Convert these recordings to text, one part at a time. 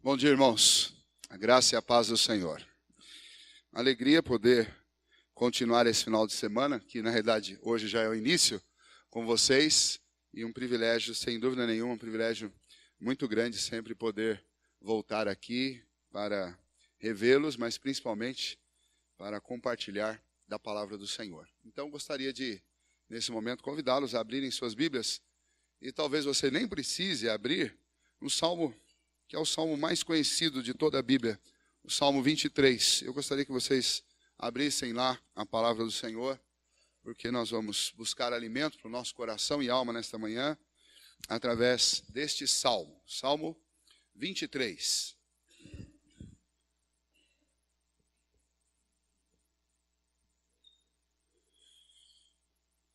Bom dia, irmãos. A graça e a paz do Senhor. Alegria poder continuar esse final de semana, que na realidade hoje já é o início, com vocês. E um privilégio, sem dúvida nenhuma, um privilégio muito grande sempre poder voltar aqui para revê-los, mas principalmente para compartilhar da palavra do Senhor. Então gostaria de, nesse momento, convidá-los a abrirem suas Bíblias. E talvez você nem precise abrir um salmo que é o salmo mais conhecido de toda a Bíblia, o Salmo 23. Eu gostaria que vocês abrissem lá a palavra do Senhor, porque nós vamos buscar alimento para o nosso coração e alma nesta manhã, através deste salmo, Salmo 23.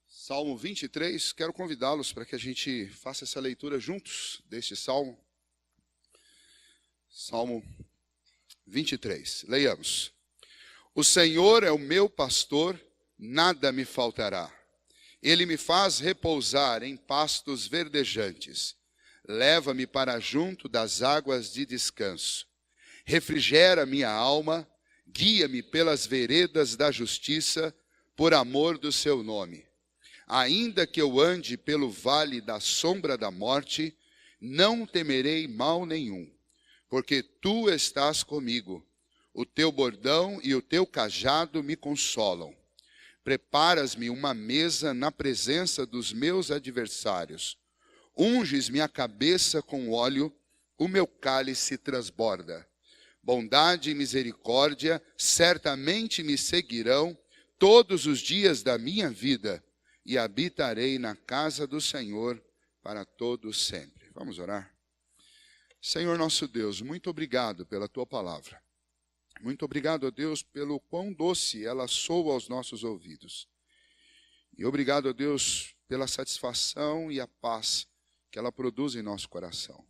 Salmo 23, quero convidá-los para que a gente faça essa leitura juntos deste salmo. Salmo 23, leiamos. O Senhor é o meu pastor, nada me faltará. Ele me faz repousar em pastos verdejantes. Leva-me para junto das águas de descanso. Refrigera minha alma, guia-me pelas veredas da justiça, por amor do seu nome. Ainda que eu ande pelo vale da sombra da morte, não temerei mal nenhum. Porque tu estás comigo, o teu bordão e o teu cajado me consolam. Preparas-me uma mesa na presença dos meus adversários. Unges minha cabeça com óleo, o meu cálice transborda. Bondade e misericórdia certamente me seguirão todos os dias da minha vida, e habitarei na casa do Senhor para todo sempre. Vamos orar? Senhor nosso Deus, muito obrigado pela Tua palavra. Muito obrigado, ó Deus, pelo quão doce ela soa aos nossos ouvidos. E obrigado, ó Deus, pela satisfação e a paz que ela produz em nosso coração.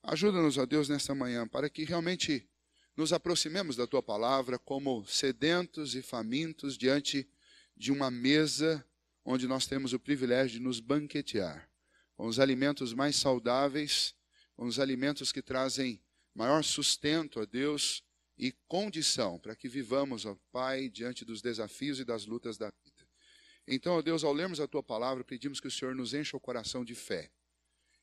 Ajuda-nos, ó Deus, nesta manhã, para que realmente nos aproximemos da Tua palavra como sedentos e famintos diante de uma mesa onde nós temos o privilégio de nos banquetear com os alimentos mais saudáveis, com os alimentos que trazem maior sustento a Deus e condição para que vivamos, ó Pai, diante dos desafios e das lutas da vida. Então, ó Deus, ao lermos a Tua palavra, pedimos que o Senhor nos encha o coração de fé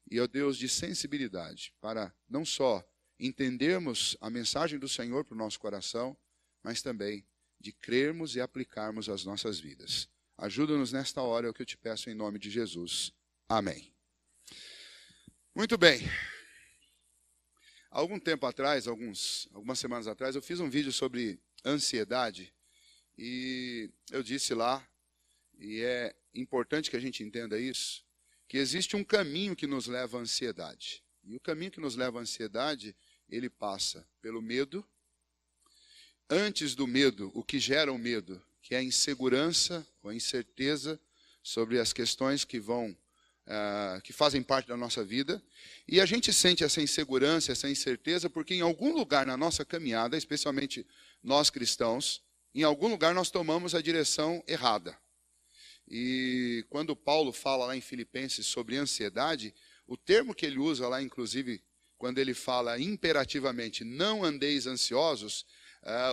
e, ó Deus, de sensibilidade para não só entendermos a mensagem do Senhor para o nosso coração, mas também de crermos e aplicarmos às nossas vidas. Ajuda-nos nesta hora, é o que eu te peço em nome de Jesus. Amém. Muito bem. Algum tempo atrás, algumas semanas atrás, eu fiz um vídeo sobre ansiedade e eu disse lá, e é importante que a gente entenda isso, que existe um caminho que nos leva à ansiedade. E o caminho que nos leva à ansiedade, ele passa pelo medo. Antes do medo, o que gera o medo, que é a insegurança ou a incerteza sobre as questões que fazem parte da nossa vida. E a gente sente essa insegurança, essa incerteza, porque em algum lugar na nossa caminhada, especialmente nós cristãos, em algum lugar nós tomamos a direção errada. E quando Paulo fala lá em Filipenses sobre ansiedade, o termo que ele usa lá, inclusive, quando ele fala imperativamente, não andeis ansiosos,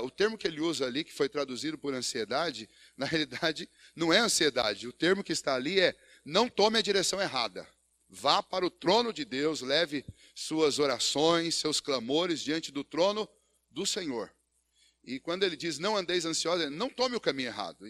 o termo que ele usa ali, que foi traduzido por ansiedade, na realidade não é ansiedade. O termo que está ali é: não tome a direção errada. Vá para o trono de Deus, leve suas orações, seus clamores diante do trono do Senhor. E quando ele diz não andeis ansiosos, não tome o caminho errado.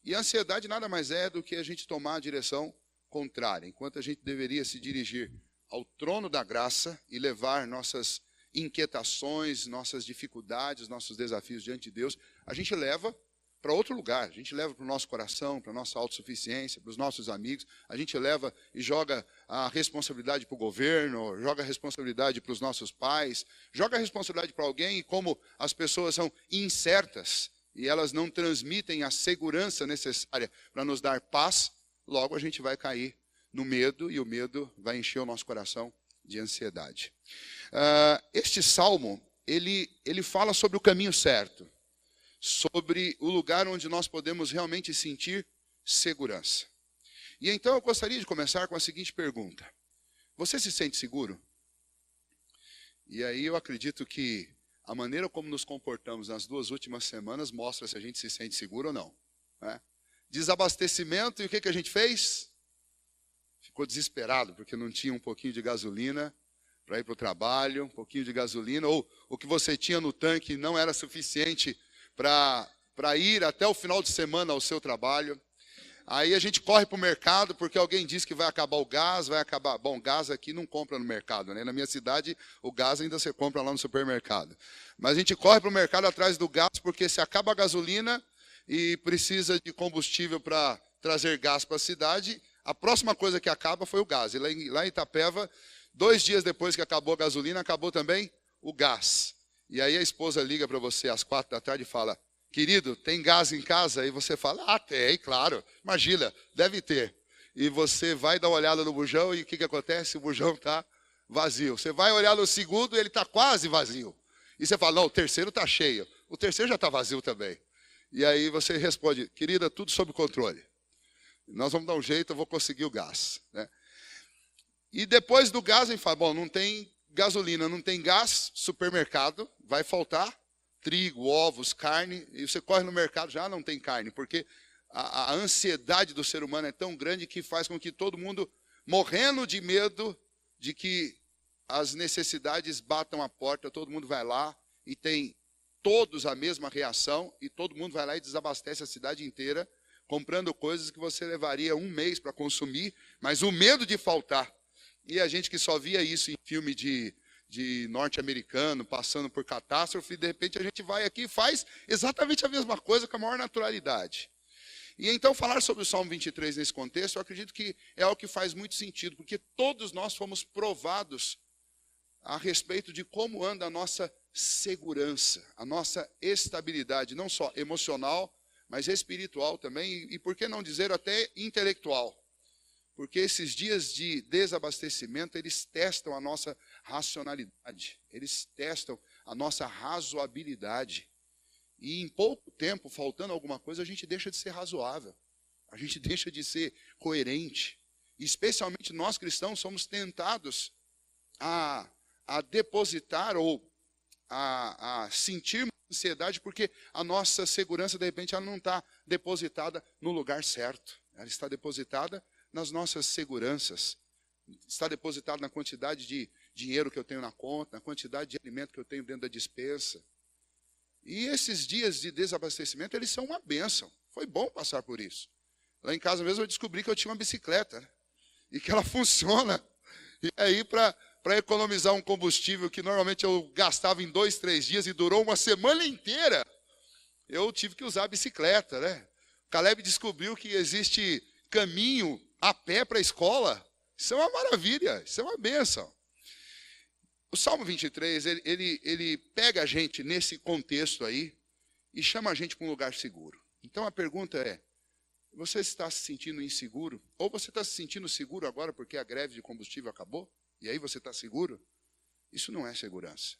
E a ansiedade nada mais é do que a gente tomar a direção contrária. Enquanto a gente deveria se dirigir ao trono da graça e levar nossas inquietações, nossas dificuldades, nossos desafios diante de Deus, a gente leva para outro lugar. A gente leva para o nosso coração, para a nossa autossuficiência, para os nossos amigos. A gente leva e joga a responsabilidade para o governo, joga a responsabilidade para os nossos pais, joga a responsabilidade para alguém, e como as pessoas são incertas e elas não transmitem a segurança necessária para nos dar paz, logo a gente vai cair no medo e o medo vai encher o nosso coração de ansiedade. Este salmo, ele fala sobre o caminho certo, sobre o lugar onde nós podemos realmente sentir segurança. E então eu gostaria de começar com a seguinte pergunta: você se sente seguro? E aí eu acredito que a maneira como nos comportamos nas 2 últimas semanas mostra se a gente se sente seguro ou não, né? Desabastecimento, e o que a gente fez? Ficou desesperado, porque não tinha um pouquinho de gasolina para ir para o trabalho, um pouquinho de gasolina, ou o que você tinha no tanque não era suficiente para ir até o final de semana ao seu trabalho. Aí a gente corre para o mercado, porque alguém disse que vai acabar o gás, vai acabar... Bom, gás aqui não compra no mercado, né? Na minha cidade, o gás ainda você compra lá no supermercado. Mas a gente corre para o mercado atrás do gás, porque se acaba a gasolina e precisa de combustível para trazer gás para a cidade, a próxima coisa que acaba foi o gás. E lá em Itapeva, 2 dias depois que acabou a gasolina, acabou também o gás. E aí a esposa liga para você às 4 da tarde e fala: querido, tem gás em casa? E você fala: ah, tem, claro. Imagina, deve ter. E você vai dar uma olhada no bujão e o que acontece? O bujão está vazio. Você vai olhar no segundo e ele está quase vazio. E você fala: não, o terceiro está cheio. O terceiro já está vazio também. E aí você responde: querida, tudo sob controle. Nós vamos dar um jeito, eu vou conseguir o gás, né? E depois do gás, a gente fala: bom, não tem gasolina, não tem gás, supermercado, vai faltar trigo, ovos, carne, e você corre no mercado, já não tem carne, porque a ansiedade do ser humano é tão grande que faz com que todo mundo, morrendo de medo de que as necessidades batam a porta, todo mundo vai lá e tem todos a mesma reação, e todo mundo vai lá e desabastece a cidade inteira, comprando coisas que você levaria 1 mês para consumir, mas o medo de faltar. E a gente que só via isso em filme de norte-americano, passando por catástrofe, de repente a gente vai aqui e faz exatamente a mesma coisa com a maior naturalidade. E então falar sobre o Salmo 23 nesse contexto, eu acredito que é algo que faz muito sentido, porque todos nós fomos provados a respeito de como anda a nossa segurança, a nossa estabilidade, não só emocional, mas espiritual também, e por que não dizer até intelectual. Porque esses dias de desabastecimento, eles testam a nossa racionalidade, eles testam a nossa razoabilidade. E em pouco tempo, faltando alguma coisa, a gente deixa de ser razoável, a gente deixa de ser coerente. E especialmente nós cristãos somos tentados a depositar ou a sentir ansiedade, porque a nossa segurança, de repente, ela não está depositada no lugar certo. Ela está depositada nas nossas seguranças, está depositado na quantidade de dinheiro que eu tenho na conta, na quantidade de alimento que eu tenho dentro da despensa. E esses dias de desabastecimento, eles são uma bênção. Foi bom passar por isso. Lá em casa mesmo eu descobri que eu tinha uma bicicleta, né? E que ela funciona. E aí, para economizar um combustível que normalmente eu gastava em 2, 3 dias e durou uma semana inteira, eu tive que usar a bicicleta, né? Caleb descobriu que existe caminho a pé para a escola. Isso é uma maravilha, isso é uma bênção. O Salmo 23, ele pega a gente nesse contexto aí e chama a gente para um lugar seguro. Então a pergunta é: você está se sentindo inseguro? Ou você está se sentindo seguro agora porque a greve de combustível acabou? E aí você está seguro? Isso não é segurança.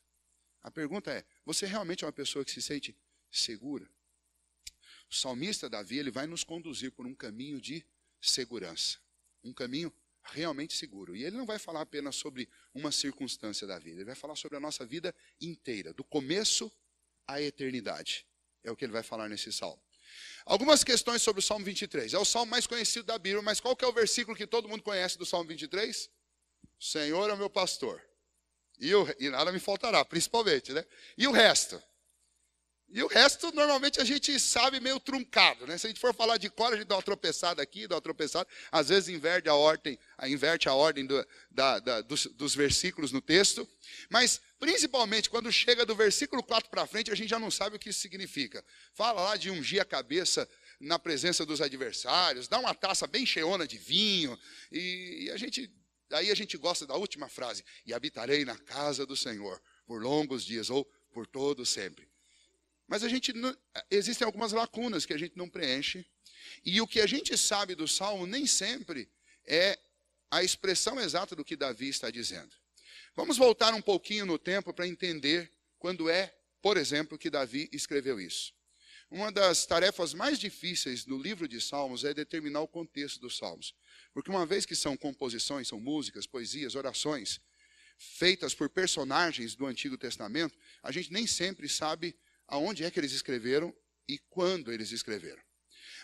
A pergunta é: você realmente é uma pessoa que se sente segura? O salmista Davi, ele vai nos conduzir por um caminho de segurança, um caminho realmente seguro. E ele não vai falar apenas sobre uma circunstância da vida, ele vai falar sobre a nossa vida inteira, do começo à eternidade. É o que ele vai falar nesse salmo. Algumas questões sobre o Salmo 23. É o salmo mais conhecido da Bíblia, mas qual que é o versículo que todo mundo conhece do Salmo 23? O Senhor é o meu pastor. E nada me faltará, principalmente, né? E o resto? E o resto, normalmente, a gente sabe meio truncado, né? Se a gente for falar de cor, a gente dá uma tropeçada aqui, dá uma tropeçada. Às vezes inverte a ordem dos versículos no texto. Mas, principalmente, quando chega do versículo 4 para frente, a gente já não sabe o que isso significa. Fala lá de ungir a cabeça na presença dos adversários, dá uma taça bem cheiona de vinho. E aí a gente gosta da última frase: e habitarei na casa do Senhor por longos dias, ou por todo sempre. Mas existem algumas lacunas que a gente não preenche. E o que a gente sabe do Salmo nem sempre é a expressão exata do que Davi está dizendo. Vamos voltar um pouquinho no tempo para entender quando é, por exemplo, que Davi escreveu isso. Uma das tarefas mais difíceis no livro de Salmos é determinar o contexto dos Salmos. Porque uma vez que são composições, são músicas, poesias, orações, feitas por personagens do Antigo Testamento, a gente nem sempre sabe aonde é que eles escreveram e quando eles escreveram.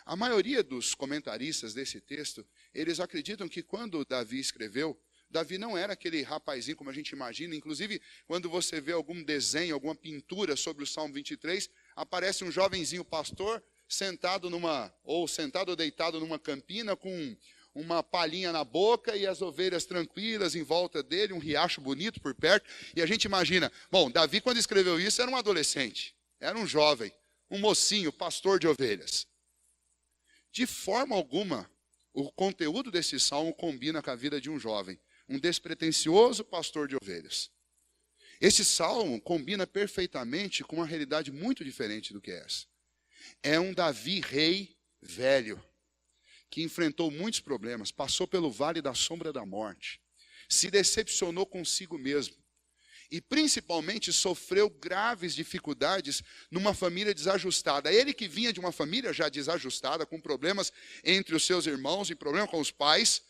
A maioria dos comentaristas desse texto, eles acreditam que quando Davi escreveu, Davi não era aquele rapazinho como a gente imagina. Inclusive, quando você vê algum desenho, alguma pintura sobre o Salmo 23, aparece um jovenzinho pastor sentado ou deitado numa campina com uma palhinha na boca e as ovelhas tranquilas em volta dele, um riacho bonito por perto. E a gente imagina, bom, Davi quando escreveu isso era um adolescente, era um jovem, um mocinho, pastor de ovelhas. De forma alguma, o conteúdo desse salmo combina com a vida de um jovem, um despretensioso pastor de ovelhas. Esse salmo combina perfeitamente com uma realidade muito diferente do que é essa. É um Davi rei velho, que enfrentou muitos problemas, passou pelo vale da sombra da morte, se decepcionou consigo mesmo e principalmente sofreu graves dificuldades numa família desajustada. Ele que vinha de uma família já desajustada, com problemas entre os seus irmãos e problema com os pais,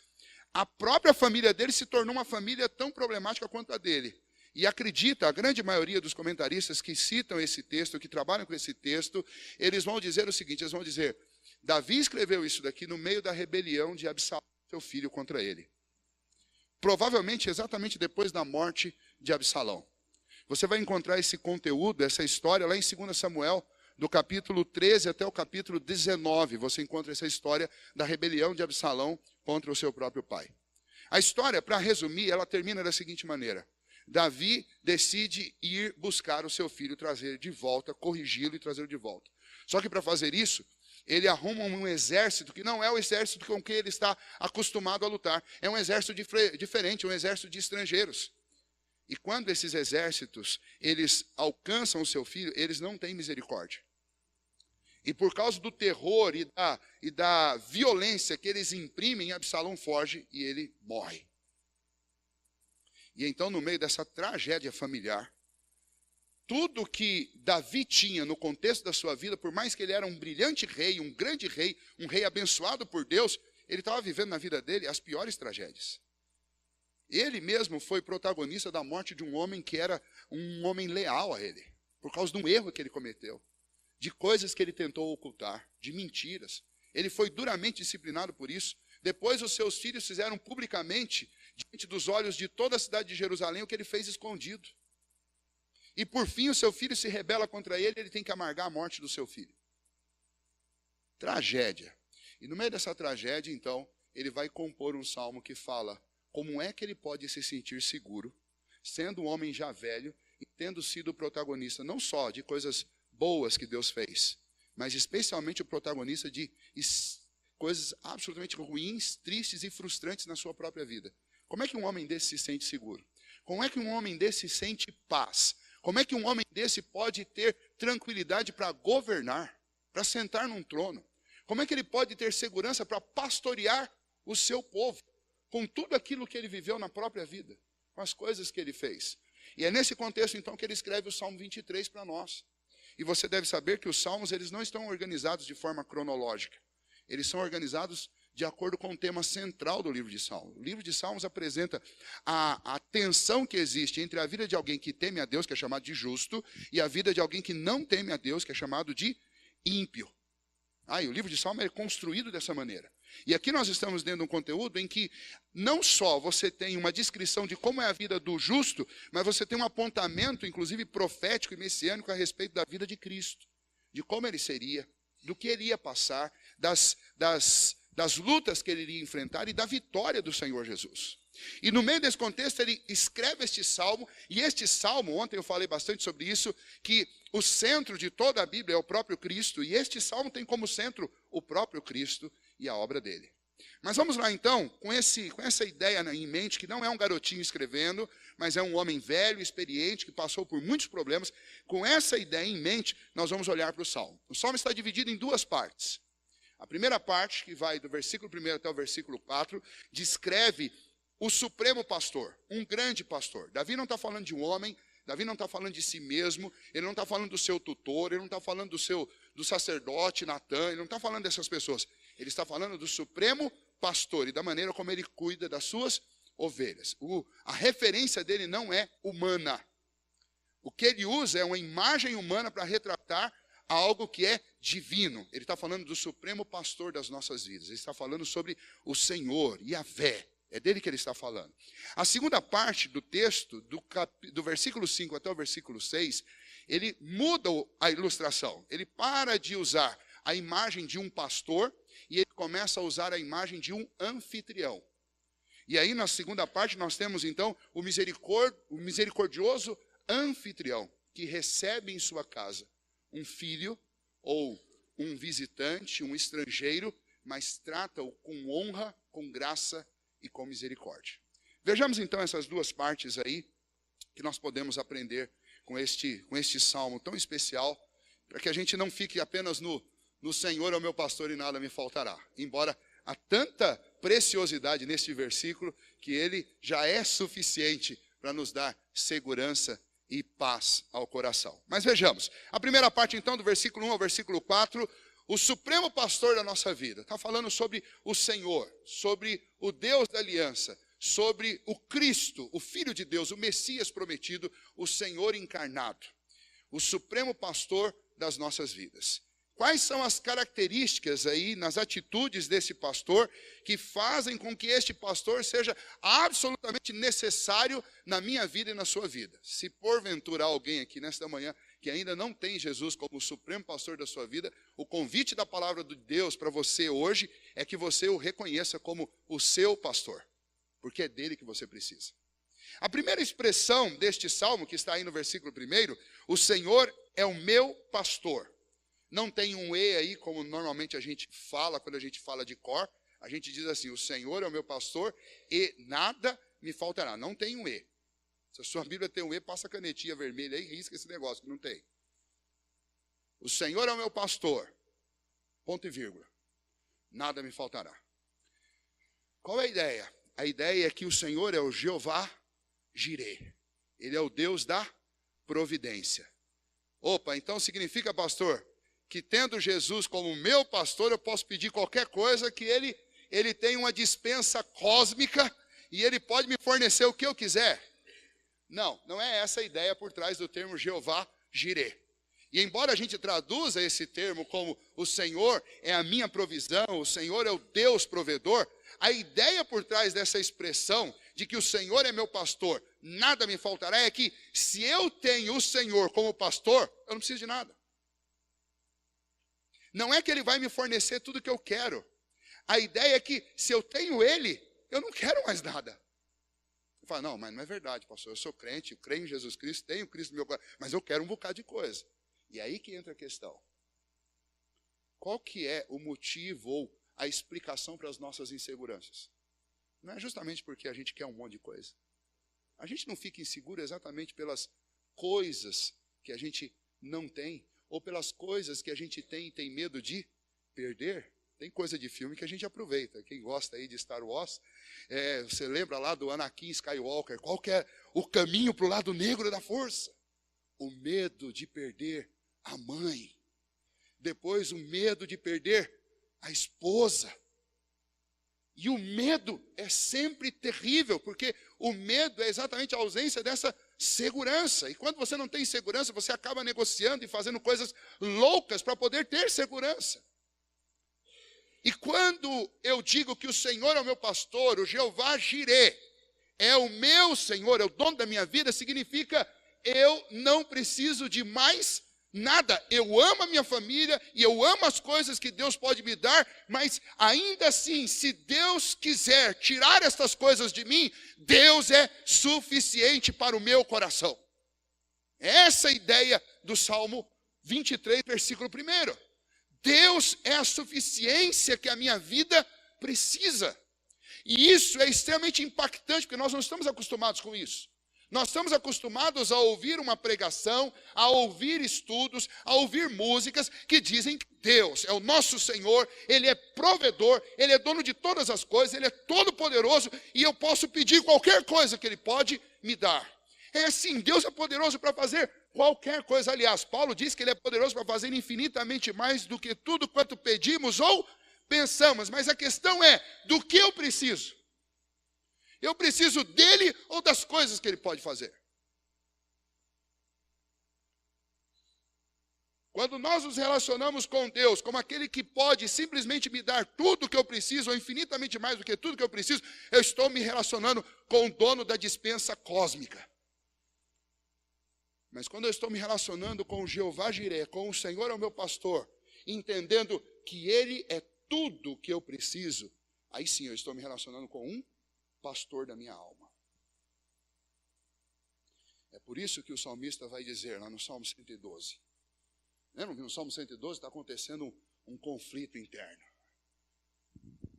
a própria família dele se tornou uma família tão problemática quanto a dele. E acredita, a grande maioria dos comentaristas que citam esse texto, que trabalham com esse texto, eles vão dizer o seguinte, eles vão dizer, Davi escreveu isso daqui no meio da rebelião de Absalão, seu filho, contra ele. Provavelmente exatamente depois da morte de Absalão. Você vai encontrar esse conteúdo, essa história, lá em 2 Samuel, do capítulo 13 até o capítulo 19. Você encontra essa história da rebelião de Absalão contra o seu próprio pai. A história, para resumir, ela termina da seguinte maneira. Davi decide ir buscar o seu filho, trazer de volta, corrigi-lo e trazê-lo de volta. Só que para fazer isso, ele arruma um exército que não é o exército com que ele está acostumado a lutar. É um exército diferente, um exército de estrangeiros. E quando esses exércitos, eles alcançam o seu filho, eles não têm misericórdia. E por causa do terror e da violência que eles imprimem, Absalão foge e ele morre. E então, no meio dessa tragédia familiar, tudo que Davi tinha no contexto da sua vida, por mais que ele era um brilhante rei, um grande rei, um rei abençoado por Deus, ele estava vivendo na vida dele as piores tragédias. Ele mesmo foi protagonista da morte de um homem que era um homem leal a ele, por causa de um erro que ele cometeu, de coisas que ele tentou ocultar, de mentiras. Ele foi duramente disciplinado por isso. Depois os seus filhos fizeram publicamente, diante dos olhos de toda a cidade de Jerusalém, o que ele fez escondido. E por fim o seu filho se rebela contra ele, ele tem que amargar a morte do seu filho. Tragédia. E no meio dessa tragédia, então, ele vai compor um salmo que fala como é que ele pode se sentir seguro, sendo um homem já velho e tendo sido o protagonista não só de coisas boas que Deus fez, mas especialmente o protagonista de coisas absolutamente ruins, tristes e frustrantes na sua própria vida. Como é que um homem desse se sente seguro? Como é que um homem desse sente paz? Como é que um homem desse pode ter tranquilidade para governar, para sentar num trono? Como é que ele pode ter segurança para pastorear o seu povo, com tudo aquilo que ele viveu na própria vida, com as coisas que ele fez? E é nesse contexto, então, que ele escreve o Salmo 23 para nós. E você deve saber que os salmos, eles não estão organizados de forma cronológica. Eles são organizados de acordo com o tema central do livro de Salmos. O livro de Salmos apresenta a tensão que existe entre a vida de alguém que teme a Deus, que é chamado de justo, e a vida de alguém que não teme a Deus, que é chamado de ímpio. E o livro de Salmos é construído dessa maneira. E aqui nós estamos dentro de um conteúdo em que não só você tem uma descrição de como é a vida do justo, mas você tem um apontamento, inclusive profético e messiânico, a respeito da vida de Cristo, de como ele seria, do que ele ia passar, das lutas que ele iria enfrentar e da vitória do Senhor Jesus. E no meio desse contexto ele escreve este salmo, e este salmo, ontem eu falei bastante sobre isso, que o centro de toda a Bíblia é o próprio Cristo, e este salmo tem como centro o próprio Cristo e a obra dele. Mas vamos lá então, com essa ideia em mente, que não é um garotinho escrevendo, mas é um homem velho, experiente, que passou por muitos problemas. Com essa ideia em mente, nós vamos olhar para o salmo. O salmo está dividido em duas partes. A primeira parte, que vai do versículo 1 até o versículo 4, descreve o supremo pastor, um grande pastor. Davi não está falando de um homem, Davi não está falando de si mesmo, ele não está falando do seu tutor, ele não está falando do sacerdote Natã, ele não está falando dessas pessoas. Ele está falando do supremo pastor e da maneira como ele cuida das suas ovelhas. A referência dele não é humana. O que ele usa é uma imagem humana para retratar algo que é divino. Ele está falando do supremo pastor das nossas vidas. Ele está falando sobre o Senhor, Yahvé. É dele que ele está falando. A segunda parte do texto, do versículo 5 até o versículo 6, ele muda a ilustração. Ele para de usar a imagem de um pastor e ele começa a usar a imagem de um anfitrião. E aí, na segunda parte, nós temos, então, o misericordioso anfitrião, que recebe em sua casa um filho ou um visitante, um estrangeiro, mas trata-o com honra, com graça e com misericórdia. Vejamos, então, essas duas partes aí, que nós podemos aprender com este salmo tão especial, para que a gente não fique apenas no Senhor é o meu pastor e nada me faltará. Embora há tanta preciosidade neste versículo, que ele já é suficiente para nos dar segurança e paz ao coração. Mas vejamos, a primeira parte então, do versículo 1 ao versículo 4, o supremo pastor da nossa vida. Está falando sobre o Senhor, sobre o Deus da aliança, sobre o Cristo, o Filho de Deus, o Messias prometido, o Senhor encarnado, o supremo pastor das nossas vidas. Quais são as características aí nas atitudes desse pastor que fazem com que este pastor seja absolutamente necessário na minha vida e na sua vida? Se porventura há alguém aqui nesta manhã que ainda não tem Jesus como o supremo pastor da sua vida, o convite da palavra de Deus para você hoje é que você o reconheça como o seu pastor, porque é dele que você precisa. A primeira expressão deste salmo, que está aí no versículo 1, o Senhor é o meu pastor. Não tem um E aí, como normalmente a gente fala, quando a gente fala de cor. A gente diz assim, o Senhor é o meu pastor e nada me faltará. Não tem um E. Se a sua Bíblia tem um E, passa a canetinha vermelha aí e risca esse negócio, que não tem. O Senhor é o meu pastor, ponto e vírgula. Nada me faltará. Qual é a ideia? A ideia é que o Senhor é o Jeová Jireh. Ele é o Deus da providência. Opa, então significa, pastor, que tendo Jesus como meu pastor, eu posso pedir qualquer coisa, que ele tem uma dispensa cósmica e ele pode me fornecer o que eu quiser. Não, não é essa a ideia por trás do termo Jeová Jireh. E embora a gente traduza esse termo como o Senhor é a minha provisão, o Senhor é o Deus provedor, a ideia por trás dessa expressão de que o Senhor é meu pastor, nada me faltará, é que se eu tenho o Senhor como pastor, eu não preciso de nada. Não é que ele vai me fornecer tudo que eu quero. A ideia é que se eu tenho ele, eu não quero mais nada. Eu falo, não, mas não é verdade, pastor. Eu sou crente, eu creio em Jesus Cristo, tenho Cristo no meu coração, mas eu quero um bocado de coisa. E aí que entra a questão. Qual que é o motivo ou a explicação para as nossas inseguranças? Não é justamente porque a gente quer um monte de coisa. A gente não fica inseguro exatamente pelas coisas que a gente não tem, ou pelas coisas que a gente tem e tem medo de perder. Tem coisa de filme que a gente aproveita. Quem gosta aí de Star Wars, você lembra lá do Anakin Skywalker, qual que é o caminho para o lado negro da força? O medo de perder a mãe. Depois o medo de perder a esposa. E o medo é sempre terrível, porque o medo é exatamente a ausência dessa segurança. E quando você não tem segurança, você acaba negociando e fazendo coisas loucas para poder ter segurança. E quando eu digo que o Senhor é o meu pastor, o Jeová Jireh é o meu Senhor, é o dono da minha vida, significa eu não preciso de mais nada. Eu amo a minha família e eu amo as coisas que Deus pode me dar, mas ainda assim, se Deus quiser tirar estas coisas de mim, Deus é suficiente para o meu coração. Essa é a ideia do Salmo 23, versículo 1. Deus é a suficiência que a minha vida precisa. E isso é extremamente impactante, porque nós não estamos acostumados com isso. Nós estamos acostumados a ouvir uma pregação, a ouvir estudos, a ouvir músicas que dizem que Deus é o nosso Senhor, Ele é provedor, Ele é dono de todas as coisas, Ele é todo poderoso e eu posso pedir qualquer coisa que Ele pode me dar. É assim, Deus é poderoso para fazer qualquer coisa. Aliás, Paulo diz que Ele é poderoso para fazer infinitamente mais do que tudo quanto pedimos ou pensamos. Mas a questão é, do que eu preciso? Eu preciso dele ou das coisas que ele pode fazer? Quando nós nos relacionamos com Deus como aquele que pode simplesmente me dar tudo o que eu preciso, ou infinitamente mais do que tudo que eu preciso, eu estou me relacionando com o dono da despensa cósmica. Mas quando eu estou me relacionando com o Jeová Jireh, com o Senhor é o meu pastor, entendendo que Ele é tudo o que eu preciso, aí sim eu estou me relacionando com um pastor da minha alma. É por isso que o salmista vai dizer lá no Salmo 112. Lembra que no Salmo 112 está acontecendo um conflito interno.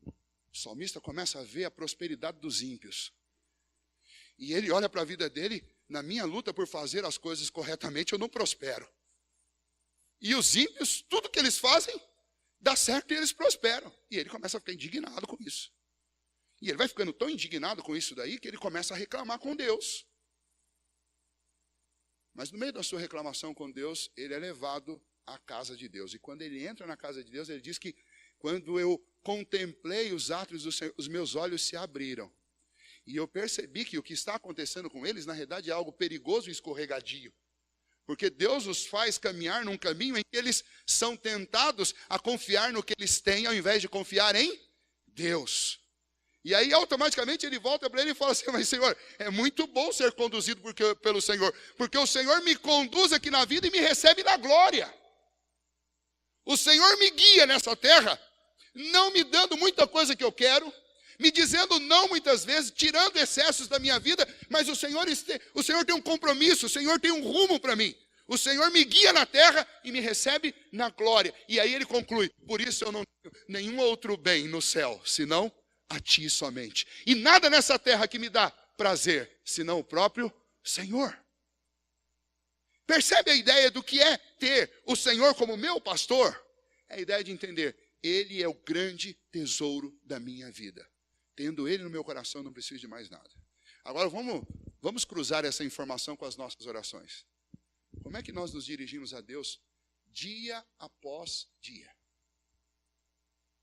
O salmista começa a ver a prosperidade dos ímpios. E ele olha para a vida dele, na minha luta por fazer as coisas corretamente, eu não prospero. E os ímpios, tudo que eles fazem, dá certo e eles prosperam. E ele começa a ficar indignado com isso. E ele vai ficando tão indignado com isso daí, que ele começa a reclamar com Deus. Mas no meio da sua reclamação com Deus, ele é levado à casa de Deus. E quando ele entra na casa de Deus, ele diz que quando eu contemplei os átrios do Senhor, os meus olhos se abriram. E eu percebi que o que está acontecendo com eles, na realidade, é algo perigoso e escorregadio. Porque Deus os faz caminhar num caminho em que eles são tentados a confiar no que eles têm, ao invés de confiar em Deus. E aí, automaticamente, ele volta para ele e fala assim, mas Senhor, é muito bom ser conduzido pelo Senhor, porque o Senhor me conduz aqui na vida e me recebe na glória. O Senhor me guia nessa terra, não me dando muita coisa que eu quero, me dizendo não muitas vezes, tirando excessos da minha vida, mas o Senhor tem um compromisso, o Senhor tem um rumo para mim. O Senhor me guia na terra e me recebe na glória. E aí ele conclui, por isso eu não tenho nenhum outro bem no céu, senão a ti somente. E nada nessa terra que me dá prazer, senão o próprio Senhor. Percebe a ideia do que é ter o Senhor como meu pastor? É a ideia de entender, Ele é o grande tesouro da minha vida. Tendo Ele no meu coração, eu não preciso de mais nada. Agora vamos cruzar essa informação com as nossas orações. Como é que nós nos dirigimos a Deus dia após dia?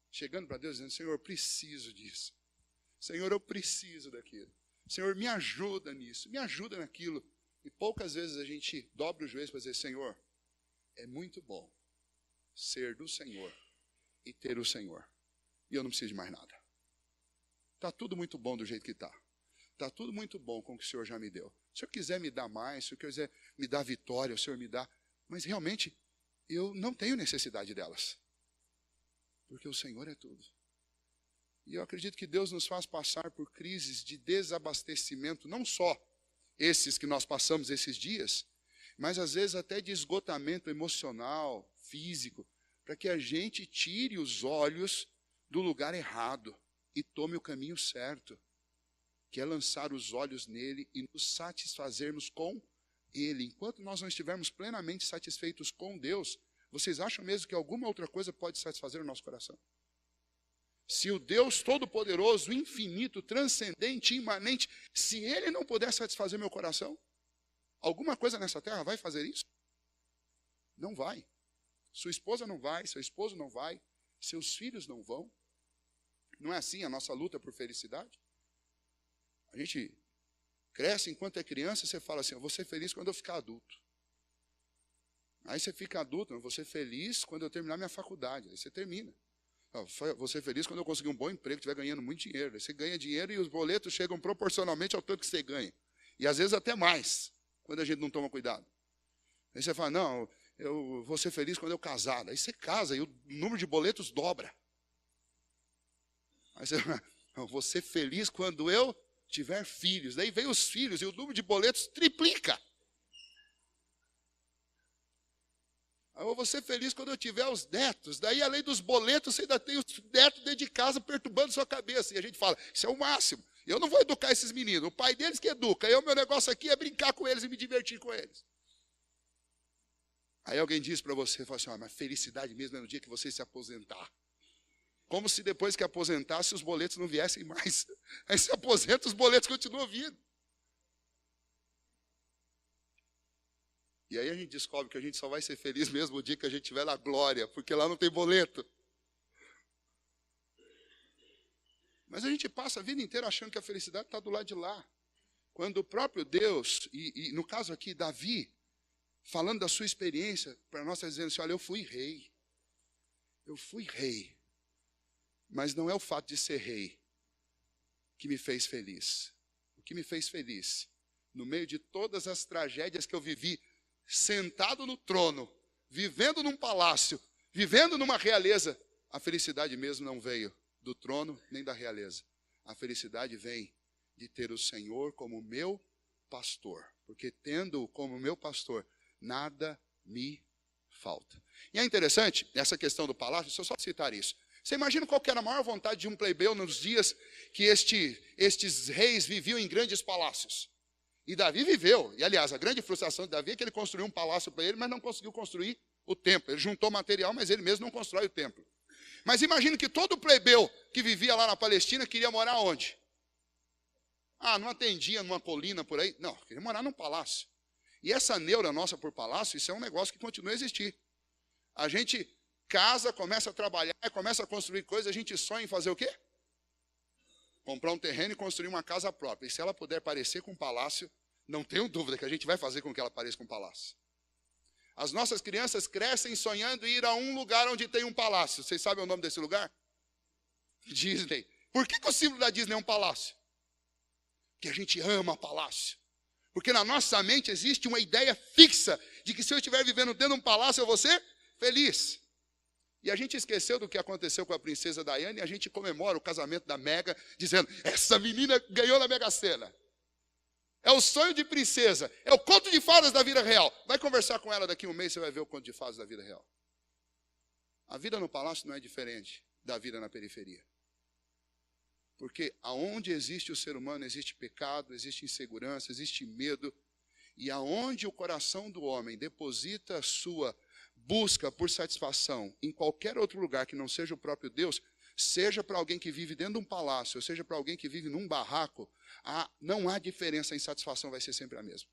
Chegando para Deus dizendo, Senhor, eu preciso disso. Senhor, eu preciso daquilo. Senhor, me ajuda nisso, me ajuda naquilo. E poucas vezes a gente dobra os joelhos para dizer, Senhor, é muito bom ser do Senhor e ter o Senhor. E eu não preciso de mais nada. Está tudo muito bom do jeito que está. Está tudo muito bom com o que o Senhor já me deu. Se o Senhor quiser me dar mais, se o Senhor quiser me dar vitória, o Senhor me dá. Mas realmente, eu não tenho necessidade delas. Porque o Senhor é tudo. E eu acredito que Deus nos faz passar por crises de desabastecimento, não só esses que nós passamos esses dias, mas às vezes até de esgotamento emocional, físico, para que a gente tire os olhos do lugar errado e tome o caminho certo, que é lançar os olhos nele e nos satisfazermos com ele. Enquanto nós não estivermos plenamente satisfeitos com Deus, vocês acham mesmo que alguma outra coisa pode satisfazer o nosso coração? Se o Deus Todo-Poderoso, infinito, transcendente, imanente, se Ele não puder satisfazer meu coração, alguma coisa nessa terra vai fazer isso? Não vai. Sua esposa não vai, seu esposo não vai, seus filhos não vão. Não é assim a nossa luta por felicidade? A gente cresce enquanto é criança, você fala assim, eu vou ser feliz quando eu ficar adulto. Aí você fica adulto, eu vou ser feliz quando eu terminar minha faculdade. Aí você termina. Vou ser feliz quando eu conseguir um bom emprego, estiver ganhando muito dinheiro. Aí você ganha dinheiro e os boletos chegam proporcionalmente ao tanto que você ganha. E às vezes até mais, quando a gente não toma cuidado. Aí você fala, não, eu vou ser feliz quando eu casar. Aí você casa e o número de boletos dobra. Aí você fala, eu vou ser feliz quando eu tiver filhos. Daí vem os filhos e o número de boletos triplica. Eu vou ser feliz quando eu tiver os netos. Daí, além dos boletos, você ainda tem os netos dentro de casa perturbando sua cabeça. E a gente fala, isso é o máximo. Eu não vou educar esses meninos. O pai deles que educa. Meu negócio aqui é brincar com eles e me divertir com eles. Aí alguém diz para você, fala assim, mas felicidade mesmo é no dia que você se aposentar. Como se depois que aposentasse, os boletos não viessem mais. Aí se aposenta, os boletos continuam vindo. E aí a gente descobre que a gente só vai ser feliz mesmo o dia que a gente estiver na glória, porque lá não tem boleto. Mas a gente passa a vida inteira achando que a felicidade está do lado de lá. Quando o próprio Deus, e no caso aqui, Davi, falando da sua experiência, para nós está dizendo assim, olha, eu fui rei. Eu fui rei. Mas não é o fato de ser rei que me fez feliz. O que me fez feliz, no meio de todas as tragédias que eu vivi, sentado no trono, vivendo num palácio, vivendo numa realeza, a felicidade mesmo não veio do trono nem da realeza. A felicidade vem de ter o Senhor como meu pastor. Porque tendo-o como meu pastor, nada me falta. E é interessante, essa questão do palácio, deixa eu só citar isso. Você imagina qual que era a maior vontade de um plebeu nos dias que estes reis viviam em grandes palácios? E Davi viveu. E, aliás, a grande frustração de Davi é que ele construiu um palácio para ele, mas não conseguiu construir o templo. Ele juntou material, mas ele mesmo não constrói o templo. Mas imagine que todo plebeu que vivia lá na Palestina queria morar onde? Não atendia numa colina por aí. Não, queria morar num palácio. E essa neura nossa por palácio, isso é um negócio que continua a existir. A gente casa, começa a trabalhar, começa a construir coisas, a gente sonha em fazer o quê? Comprar um terreno e construir uma casa própria. E se ela puder parecer com um palácio, não tenho dúvida que a gente vai fazer com que ela pareça com um palácio. As nossas crianças crescem sonhando em ir a um lugar onde tem um palácio. Vocês sabem o nome desse lugar? Disney. Por que o símbolo da Disney é um palácio? Porque a gente ama palácio. Porque na nossa mente existe uma ideia fixa de que se eu estiver vivendo dentro de um palácio, eu vou ser feliz. E a gente esqueceu do que aconteceu com a princesa Diana e a gente comemora o casamento da Mega, dizendo, essa menina ganhou na Mega Sena. É o sonho de princesa, é o conto de fadas da vida real. Vai conversar com ela daqui a um mês, você vai ver o conto de fadas da vida real. A vida no palácio não é diferente da vida na periferia. Porque aonde existe o ser humano, existe pecado, existe insegurança, existe medo. E aonde o coração do homem deposita a sua busca por satisfação em qualquer outro lugar que não seja o próprio Deus, seja para alguém que vive dentro de um palácio, ou seja para alguém que vive num barraco, não há diferença, a insatisfação vai ser sempre a mesma.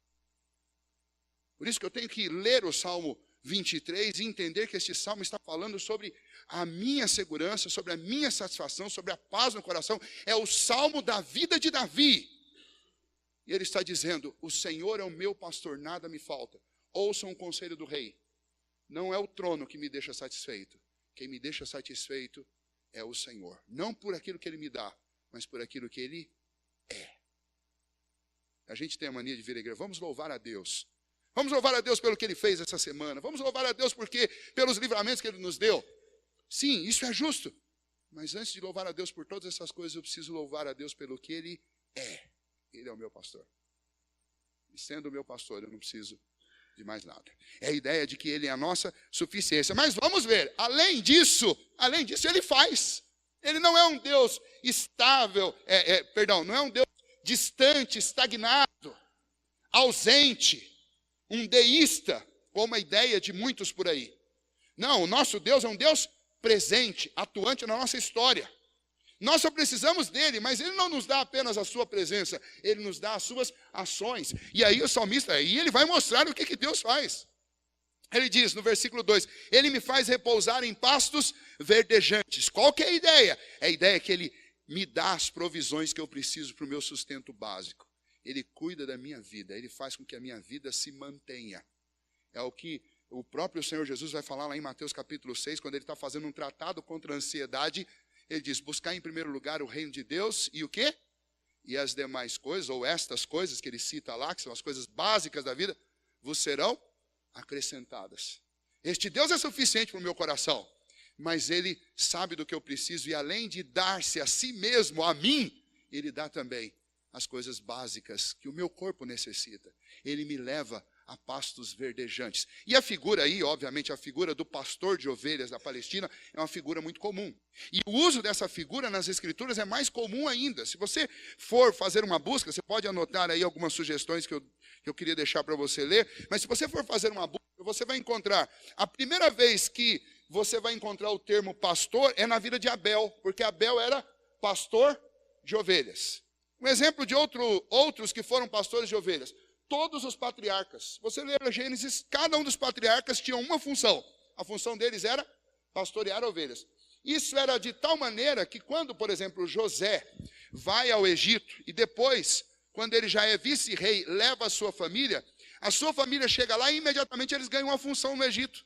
Por isso que eu tenho que ler o Salmo 23 e entender que este salmo está falando sobre a minha segurança, sobre a minha satisfação, sobre a paz no coração. É o salmo da vida de Davi. E ele está dizendo, o Senhor é o meu pastor, nada me falta. Ouçam o conselho do rei. Não é o trono que me deixa satisfeito. Quem me deixa satisfeito é o Senhor. Não por aquilo que Ele me dá, mas por aquilo que Ele é. A gente tem a mania de vir à igreja. Vamos louvar a Deus. Vamos louvar a Deus pelo que Ele fez essa semana. Vamos louvar a Deus pelos livramentos que Ele nos deu. Sim, isso é justo. Mas antes de louvar a Deus por todas essas coisas, eu preciso louvar a Deus pelo que Ele é. Ele é o meu pastor. E sendo o meu pastor, eu não preciso de mais nada. É a ideia de que Ele é a nossa suficiência. Mas vamos ver, além disso, Ele faz. Ele não é um Deus estável, não é um Deus distante, estagnado, ausente, um deísta, como a ideia de muitos por aí. Não, o nosso Deus é um Deus presente, atuante na nossa história. Nós só precisamos dele, mas ele não nos dá apenas a sua presença, ele nos dá as suas ações. E aí o salmista, ele vai mostrar o que Deus faz. Ele diz no versículo 2, ele me faz repousar em pastos verdejantes. Qual que é a ideia? É a ideia que ele me dá as provisões que eu preciso para o meu sustento básico. Ele cuida da minha vida, ele faz com que a minha vida se mantenha. É o que o próprio Senhor Jesus vai falar lá em Mateus capítulo 6, quando ele está fazendo um tratado contra a ansiedade. Ele diz, buscar em primeiro lugar o reino de Deus e o quê? E as demais coisas, ou estas coisas que ele cita lá, que são as coisas básicas da vida, vos serão acrescentadas. Este Deus é suficiente para o meu coração, mas Ele sabe do que eu preciso e além de dar-se a si mesmo, a mim, Ele dá também as coisas básicas que o meu corpo necessita. Ele me leva a pastos verdejantes. E a figura aí, obviamente, a figura do pastor de ovelhas da Palestina é uma figura muito comum. E o uso dessa figura nas Escrituras é mais comum ainda. Se você for fazer uma busca, você pode anotar aí algumas sugestões que eu queria deixar para você ler, mas se você for fazer uma busca, você vai encontrar, a primeira vez que você vai encontrar o termo pastor é na vida de Abel, porque Abel era pastor de ovelhas. Um exemplo de outros que foram pastores de ovelhas. Todos os patriarcas. Você lê Gênesis, cada um dos patriarcas tinha uma função. A função deles era pastorear ovelhas. Isso era de tal maneira que quando, por exemplo, José vai ao Egito e depois, quando ele já é vice-rei, leva a sua família chega lá e imediatamente eles ganham uma função no Egito.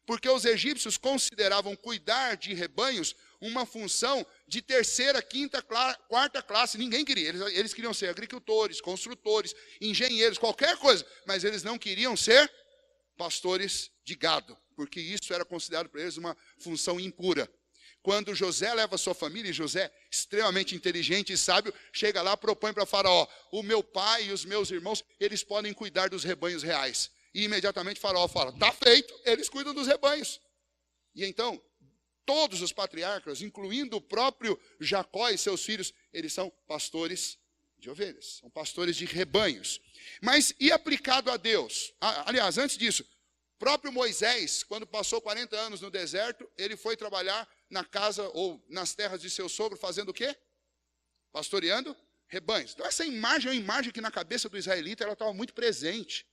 Porque os egípcios consideravam cuidar de rebanhos uma função de terceira, quinta, quarta classe. Ninguém queria. Eles queriam ser agricultores, construtores, engenheiros, qualquer coisa. Mas eles não queriam ser pastores de gado, porque isso era considerado para eles uma função impura. Quando José leva a sua família, e José, extremamente inteligente e sábio, chega lá e propõe para Faraó: o meu pai e os meus irmãos, eles podem cuidar dos rebanhos reais. E imediatamente Faraó fala: está feito, eles cuidam dos rebanhos. E então, todos os patriarcas, incluindo o próprio Jacó e seus filhos, eles são pastores de ovelhas, são pastores de rebanhos. Mas e aplicado a Deus? Aliás, antes disso, próprio Moisés, quando passou 40 anos no deserto, ele foi trabalhar na casa ou nas terras de seu sogro, fazendo o quê? Pastoreando rebanhos. Então essa imagem é uma imagem que na cabeça do israelita ela estava muito presente.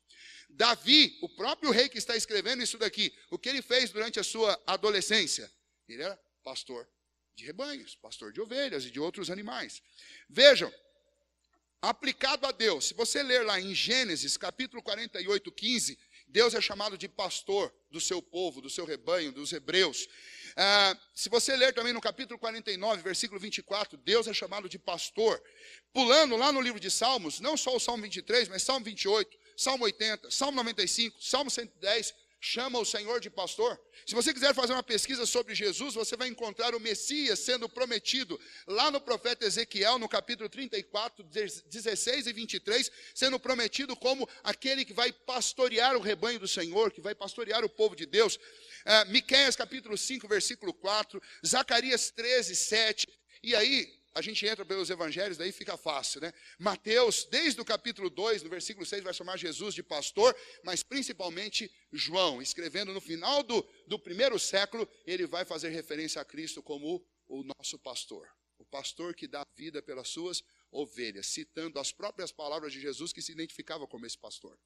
Davi, o próprio rei que está escrevendo isso daqui, o que ele fez durante a sua adolescência? Ele era pastor de rebanhos, pastor de ovelhas e de outros animais. Vejam, aplicado a Deus, se você ler lá em Gênesis, capítulo 48, 15, Deus é chamado de pastor do seu povo, do seu rebanho, dos hebreus. Se você ler também no capítulo 49, versículo 24, Deus é chamado de pastor. Pulando lá no livro de Salmos, não só o Salmo 23, mas Salmo 28, Salmo 80, Salmo 95, Salmo 110, chama o Senhor de pastor. Se você quiser fazer uma pesquisa sobre Jesus, você vai encontrar o Messias sendo prometido lá no profeta Ezequiel, no capítulo 34, 16 e 23, sendo prometido como aquele que vai pastorear o rebanho do Senhor, que vai pastorear o povo de Deus. Miqueias capítulo 5, versículo 4, Zacarias 13, 7, e aí a gente entra pelos evangelhos, daí fica fácil, né? Mateus, desde o capítulo 2, no versículo 6, vai chamar Jesus de pastor, mas principalmente João, escrevendo no final do primeiro século, ele vai fazer referência a Cristo como o nosso pastor. O pastor que dá vida pelas suas ovelhas, citando as próprias palavras de Jesus que se identificava como esse pastor.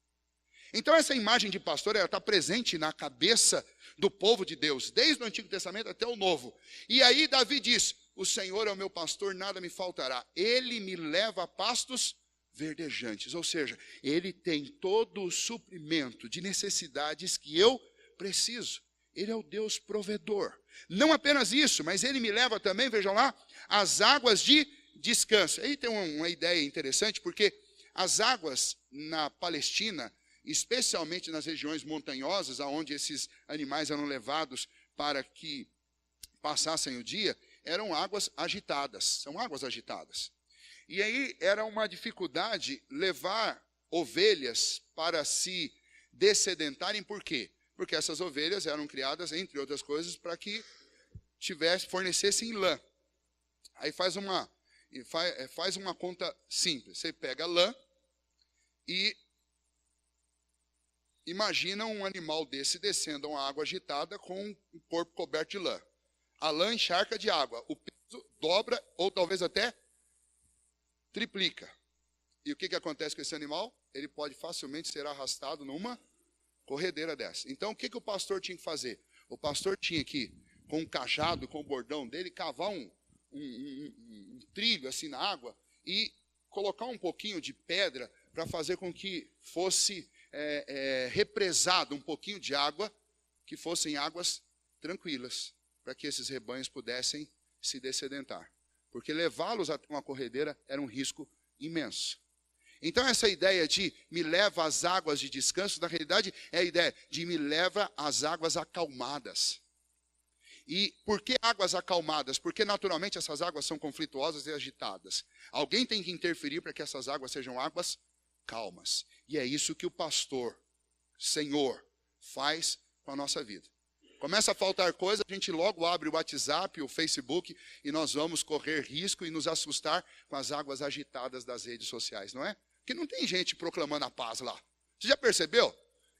Então essa imagem de pastor, ela está presente na cabeça do povo de Deus, desde o Antigo Testamento até o Novo. E aí Davi diz: o Senhor é o meu pastor, nada me faltará. Ele me leva a pastos verdejantes. Ou seja, ele tem todo o suprimento de necessidades que eu preciso. Ele é o Deus provedor. Não apenas isso, mas ele me leva também, vejam lá, às águas de descanso. Aí tem uma ideia interessante, porque as águas na Palestina, especialmente nas regiões montanhosas, onde esses animais eram levados para que passassem o dia, eram águas agitadas, são águas agitadas. E aí era uma dificuldade levar ovelhas para se dessedentarem, por quê? Porque essas ovelhas eram criadas, entre outras coisas, para que fornecessem lã. Aí faz uma conta simples, você pega lã e imagina um animal desse descendo a uma água agitada com um corpo coberto de lã. A lã encharca de água, o peso dobra ou talvez até triplica. E o que acontece com esse animal? Ele pode facilmente ser arrastado numa corredeira dessa. Então o que o pastor tinha que fazer? O pastor tinha que, com um cajado, com o bordão dele, cavar um trilho assim na água e colocar um pouquinho de pedra para fazer com que fosse represado um pouquinho de água, que fossem águas tranquilas, para que esses rebanhos pudessem se dessedentar. Porque levá-los até uma corredeira era um risco imenso. Então essa ideia de me leva às águas de descanso, na realidade é a ideia de me leva às águas acalmadas. E por que águas acalmadas? Porque naturalmente essas águas são conflituosas e agitadas. Alguém tem que interferir para que essas águas sejam águas calmas. E é isso que o pastor, Senhor, faz com a nossa vida. Começa a faltar coisa, a gente logo abre o WhatsApp, o Facebook, e nós vamos correr risco e nos assustar com as águas agitadas das redes sociais, não é? Porque não tem gente proclamando a paz lá. Você já percebeu?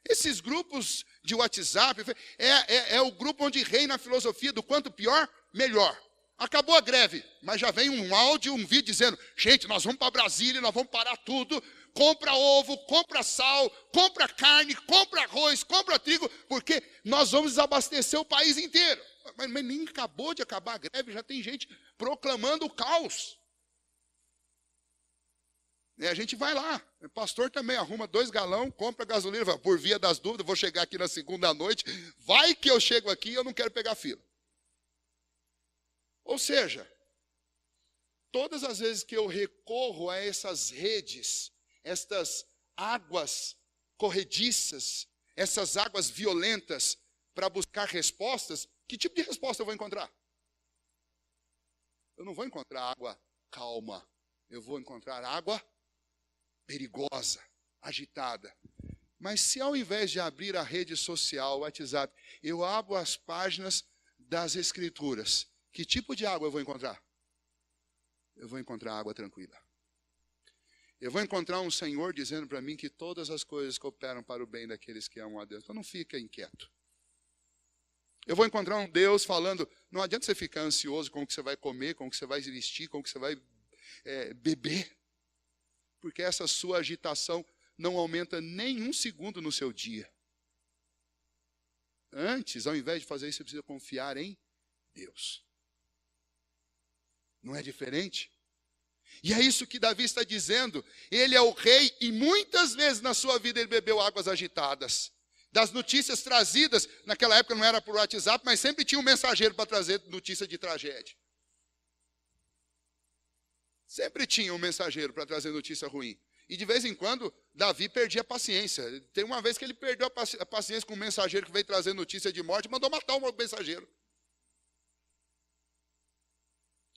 Esses grupos de WhatsApp, é o grupo onde reina a filosofia do quanto pior, melhor. Acabou a greve, mas já vem um áudio, um vídeo dizendo: gente, nós vamos para Brasília, nós vamos parar tudo. Compra ovo, compra sal, compra carne, compra arroz, compra trigo, porque nós vamos desabastecer o país inteiro. Mas nem acabou de acabar a greve, já tem gente proclamando o caos. E a gente vai lá, o pastor também arruma 2 galões, compra gasolina, fala, por via das dúvidas, vou chegar aqui na segunda noite, vai que eu chego aqui e eu não quero pegar fila. Ou seja, todas as vezes que eu recorro a essas redes, estas águas corrediças, essas águas violentas para buscar respostas, que tipo de resposta eu vou encontrar? Eu não vou encontrar água calma, eu vou encontrar água perigosa, agitada. Mas se ao invés de abrir a rede social, o WhatsApp, eu abro as páginas das Escrituras, que tipo de água eu vou encontrar? Eu vou encontrar água tranquila. Eu vou encontrar um Senhor dizendo para mim que todas as coisas cooperam para o bem daqueles que amam a Deus. Então não fica inquieto. Eu vou encontrar um Deus falando, não adianta você ficar ansioso com o que você vai comer, com o que você vai vestir, com o que você vai beber. Porque essa sua agitação não aumenta nem 1 segundo no seu dia. Antes, ao invés de fazer isso, você precisa confiar em Deus. Não é diferente? E é isso que Davi está dizendo. Ele é o rei e muitas vezes na sua vida ele bebeu águas agitadas. Das notícias trazidas, naquela época não era por WhatsApp, mas sempre tinha um mensageiro para trazer notícia de tragédia. Sempre tinha um mensageiro para trazer notícia ruim. E de vez em quando, Davi perdia a paciência. Tem uma vez que ele perdeu a paciência com um mensageiro que veio trazer notícia de morte e mandou matar o mensageiro.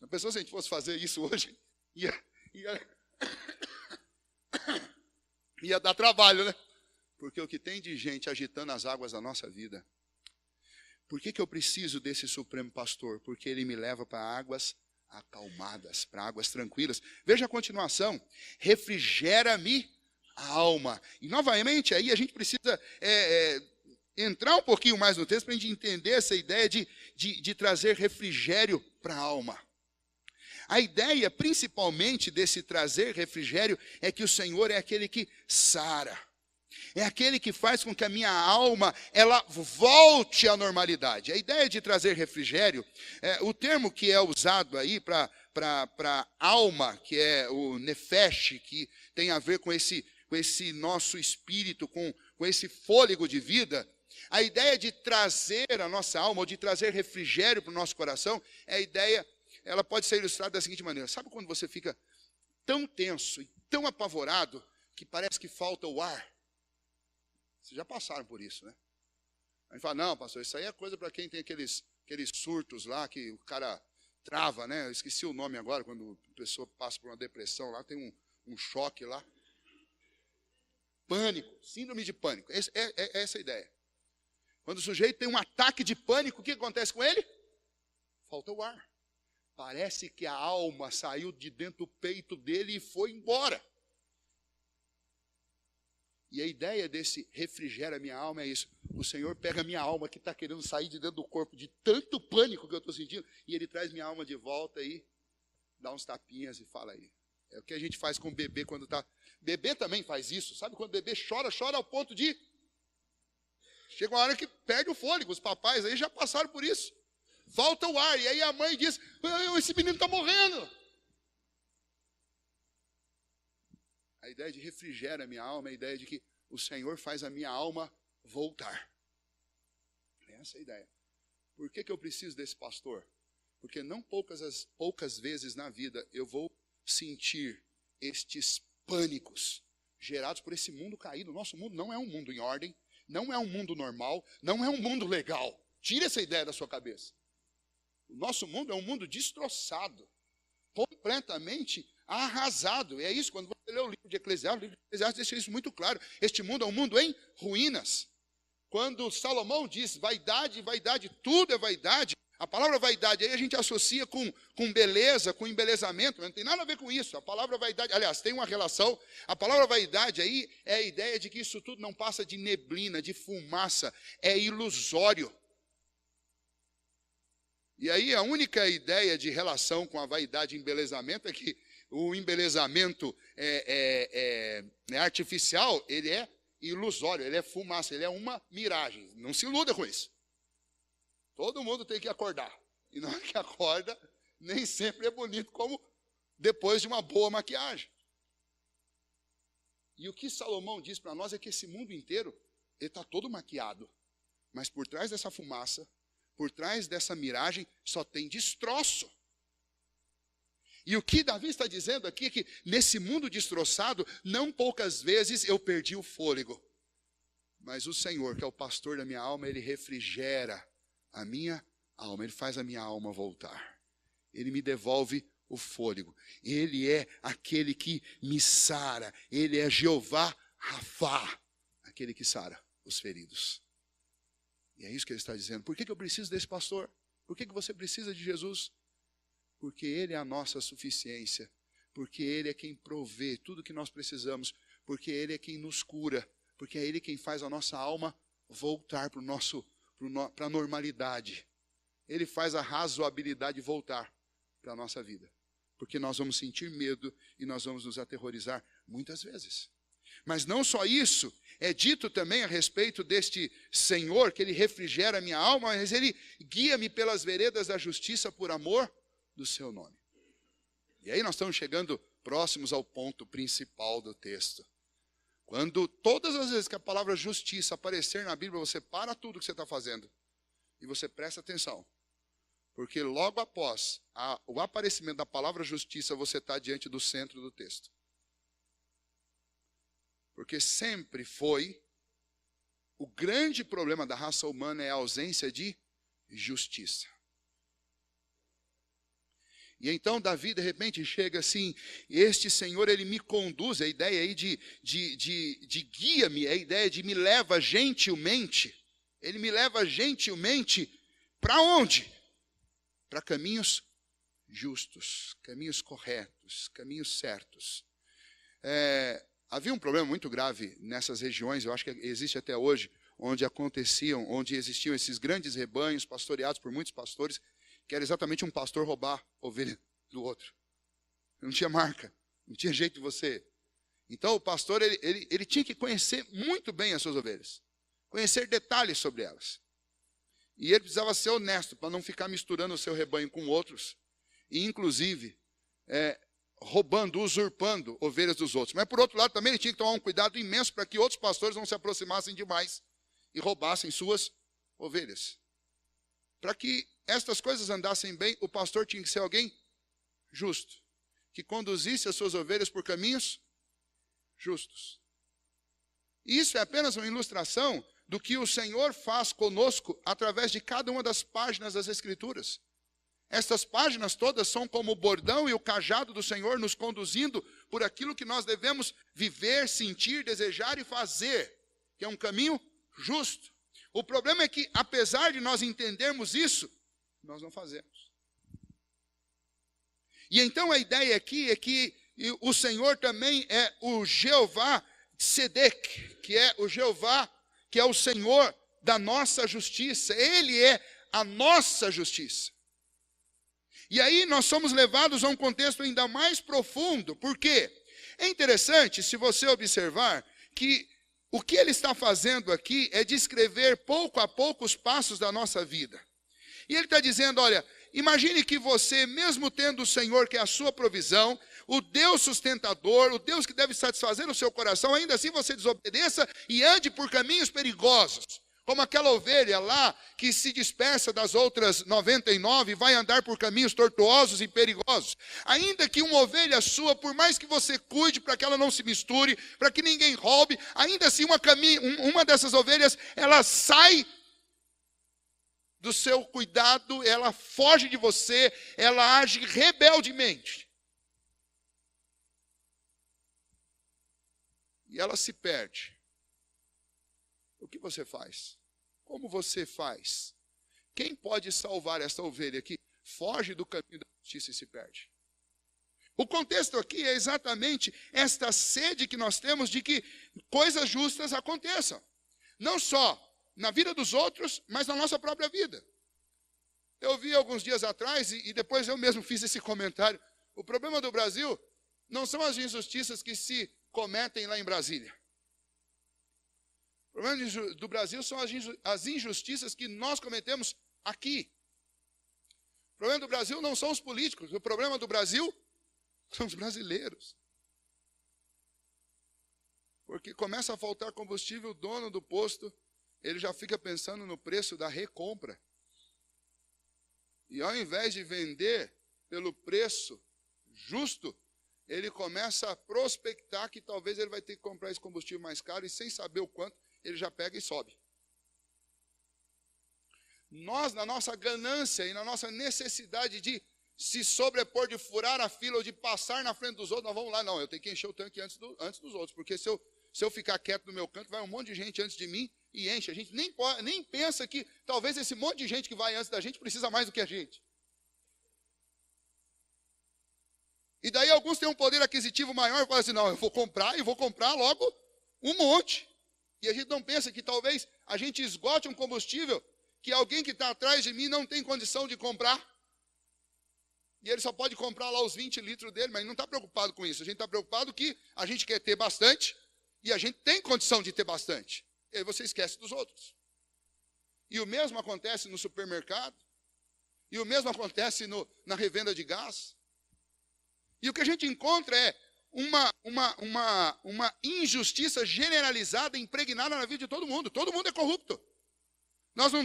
A pessoa, se a gente fosse fazer isso hoje, ia dar trabalho, né? Porque o que tem de gente agitando as águas da nossa vida. Por que eu preciso desse Supremo Pastor? Porque ele me leva para águas acalmadas, para águas tranquilas. Veja a continuação. Refrigera-me a alma. E novamente aí a gente precisa entrar um pouquinho mais no texto para a gente entender essa ideia de trazer refrigério para a alma. A ideia, principalmente, desse trazer refrigério é que o Senhor é aquele que sara. É aquele que faz com que a minha alma, ela volte à normalidade. A ideia de trazer refrigério, o termo que é usado aí para alma, que é o nefesh, que tem a ver com esse nosso espírito, com esse fôlego de vida, a ideia de trazer a nossa alma, ou de trazer refrigério para o nosso coração, é a ideia, ela pode ser ilustrada da seguinte maneira. Sabe quando você fica tão tenso e tão apavorado que parece que falta o ar? Vocês já passaram por isso, né? A gente fala, não, pastor, isso aí é coisa para quem tem aqueles surtos lá, que o cara trava, né? Eu esqueci o nome agora, quando a pessoa passa por uma depressão lá, tem um choque lá. Pânico, síndrome de pânico. É essa a ideia. Quando o sujeito tem um ataque de pânico, o que acontece com ele? Falta o ar. Parece que a alma saiu de dentro do peito dele e foi embora. E a ideia desse refrigera a minha alma é isso. O Senhor pega a minha alma que está querendo sair de dentro do corpo de tanto pânico que eu estou sentindo, e Ele traz minha alma de volta e dá uns tapinhas e fala aí. É o que a gente faz com o bebê quando está... Bebê também faz isso. Sabe quando o bebê chora ao ponto de... Chega uma hora que perde o fôlego. Os papais aí já passaram por isso. Falta o ar. E aí a mãe diz, esse menino está morrendo. A ideia de refrigera a minha alma é a ideia de que o Senhor faz a minha alma voltar. Essa é a ideia. Por que eu preciso desse pastor? Porque não poucas vezes na vida eu vou sentir estes pânicos gerados por esse mundo caído. Nosso mundo não é um mundo em ordem, não é um mundo normal, não é um mundo legal. Tira essa ideia da sua cabeça. O nosso mundo é um mundo destroçado, completamente arrasado. E é isso, quando você lê o livro de Eclesiastes deixa isso muito claro. Este mundo é um mundo em ruínas. Quando Salomão diz vaidade, vaidade, tudo é vaidade, a palavra vaidade aí a gente associa com beleza, com embelezamento, mas não tem nada a ver com isso. A palavra vaidade, aliás, tem uma relação. A palavra vaidade aí é a ideia de que isso tudo não passa de neblina, de fumaça, é ilusório. E aí a única ideia de relação com a vaidade e embelezamento é que o embelezamento artificial, ele é ilusório, ele é fumaça, ele é uma miragem. Não se iluda com isso. Todo mundo tem que acordar. E na hora que acorda, nem sempre é bonito como depois de uma boa maquiagem. E o que Salomão diz para nós é que esse mundo inteiro está todo maquiado. Mas por trás dessa fumaça, por trás dessa miragem, só tem destroço. E o que Davi está dizendo aqui é que nesse mundo destroçado, não poucas vezes eu perdi o fôlego. Mas o Senhor, que é o pastor da minha alma, Ele refrigera a minha alma. Ele faz a minha alma voltar. Ele me devolve o fôlego. Ele é aquele que me sara. Ele é Jeová Rafá, aquele que sara os feridos. E é isso que ele está dizendo. Por que eu preciso desse pastor? Por que você precisa de Jesus? Porque Ele é a nossa suficiência. Porque Ele é quem provê tudo que nós precisamos. Porque Ele é quem nos cura. Porque é Ele quem faz a nossa alma voltar para a normalidade. Ele faz a razoabilidade voltar para a nossa vida. Porque nós vamos sentir medo e nós vamos nos aterrorizar muitas vezes. Mas não só isso, é dito também a respeito deste Senhor, que Ele refrigera a minha alma, mas Ele guia-me pelas veredas da justiça por amor do seu nome. E aí nós estamos chegando próximos ao ponto principal do texto. Quando todas as vezes que a palavra justiça aparecer na Bíblia, você para tudo que você está fazendo e você presta atenção. Porque logo após o aparecimento da palavra justiça, você está diante do centro do texto. Porque sempre foi, o grande problema da raça humana é a ausência de justiça. E então Davi de repente chega assim, este Senhor Ele me conduz, a ideia aí de guia-me, a ideia de me leva gentilmente. Ele me leva gentilmente para onde? Para caminhos justos, caminhos corretos, caminhos certos. Havia um problema muito grave nessas regiões, eu acho que existe até hoje, onde existiam esses grandes rebanhos pastoreados por muitos pastores, que era exatamente um pastor roubar a ovelha do outro. Não tinha marca, não tinha jeito de você. Então o pastor ele tinha que conhecer muito bem as suas ovelhas, conhecer detalhes sobre elas. E ele precisava ser honesto para não ficar misturando o seu rebanho com outros, e inclusive roubando, usurpando ovelhas dos outros. Mas por outro lado também ele tinha que tomar um cuidado imenso para que outros pastores não se aproximassem demais e roubassem suas ovelhas. Para que estas coisas andassem bem, o pastor tinha que ser alguém justo, que conduzisse as suas ovelhas por caminhos justos. E isso é apenas uma ilustração do que o Senhor faz conosco através de cada uma das páginas das Escrituras. Estas páginas todas são como o bordão e o cajado do Senhor nos conduzindo por aquilo que nós devemos viver, sentir, desejar e fazer, que é um caminho justo. O problema é que, apesar de nós entendermos isso, nós não fazemos. E então a ideia aqui é que o Senhor também é o Jeová Tzedek, que é o Jeová, que é o Senhor da nossa justiça. Ele é a nossa justiça. E aí nós somos levados a um contexto ainda mais profundo. Por quê? É interessante, se você observar, que o que ele está fazendo aqui é descrever pouco a pouco os passos da nossa vida. E ele está dizendo, olha, imagine que você, mesmo tendo o Senhor, que é a sua provisão, o Deus sustentador, o Deus que deve satisfazer o seu coração, ainda assim você desobedeça e ande por caminhos perigosos. Como aquela ovelha lá que se dispersa das outras 99 e vai andar por caminhos tortuosos e perigosos. Ainda que uma ovelha sua, por mais que você cuide para que ela não se misture, para que ninguém roube, ainda assim uma dessas ovelhas, ela sai do seu cuidado, ela foge de você, ela age rebeldemente. E ela se perde. O que você faz? Como você faz? Quem pode salvar esta ovelha que foge do caminho da justiça e se perde? O contexto aqui é exatamente esta sede que nós temos de que coisas justas aconteçam. Não só na vida dos outros, mas na nossa própria vida. Eu vi alguns dias atrás, e depois eu mesmo fiz esse comentário, o problema do Brasil não são as injustiças que se cometem lá em Brasília. O problema do Brasil são as injustiças que nós cometemos aqui. O problema do Brasil não são os políticos, o problema do Brasil são os brasileiros. Porque começa a faltar combustível, o dono do posto, ele já fica pensando no preço da recompra. E ao invés de vender pelo preço justo, ele começa a prospectar que talvez ele vai ter que comprar esse combustível mais caro e sem saber o quanto, ele já pega e sobe. Nós, na nossa ganância e na nossa necessidade de se sobrepor, de furar a fila ou de passar na frente dos outros, nós vamos lá, não, eu tenho que encher o tanque antes dos outros, porque se eu ficar quieto no meu canto, vai um monte de gente antes de mim e enche. A gente nem pensa que talvez esse monte de gente que vai antes da gente precisa mais do que a gente. E daí alguns têm um poder aquisitivo maior e falam assim, não, eu vou comprar e vou comprar logo um monte. E a gente não pensa que talvez a gente esgote um combustível que alguém que está atrás de mim não tem condição de comprar. E ele só pode comprar lá os 20 litros dele, mas não está preocupado com isso. A gente está preocupado que a gente quer ter bastante e a gente tem condição de ter bastante. E aí você esquece dos outros. E o mesmo acontece no supermercado. E o mesmo acontece na revenda de gás. E o que a gente encontra é uma injustiça generalizada, impregnada na vida de todo mundo. Todo mundo é corrupto. Nós não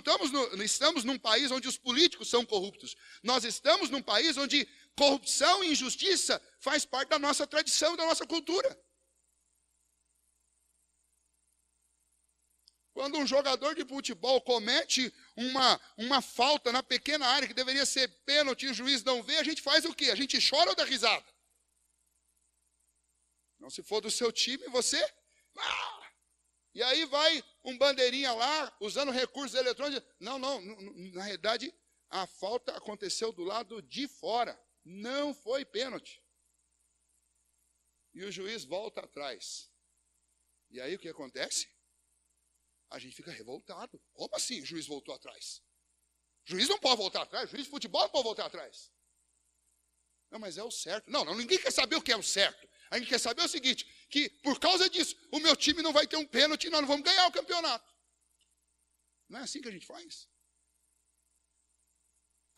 estamos num país onde os políticos são corruptos. Nós estamos num país onde corrupção e injustiça faz parte da nossa tradição e da nossa cultura. Quando um jogador de futebol comete uma falta na pequena área que deveria ser pênalti e o juiz não vê, a gente faz o quê? A gente chora ou dá risada? Não, se for do seu time, você... E aí vai um bandeirinha lá, usando recursos eletrônicos. Não, na realidade, a falta aconteceu do lado de fora. Não foi pênalti. E o juiz volta atrás. E aí o que acontece? A gente fica revoltado. Como assim o juiz voltou atrás? O juiz não pode voltar atrás, o juiz de futebol não pode voltar atrás. Não, mas é o certo. Não, ninguém quer saber o que é o certo. A gente quer saber o seguinte, que por causa disso, o meu time não vai ter um pênalti e nós não vamos ganhar o campeonato. Não é assim que a gente faz?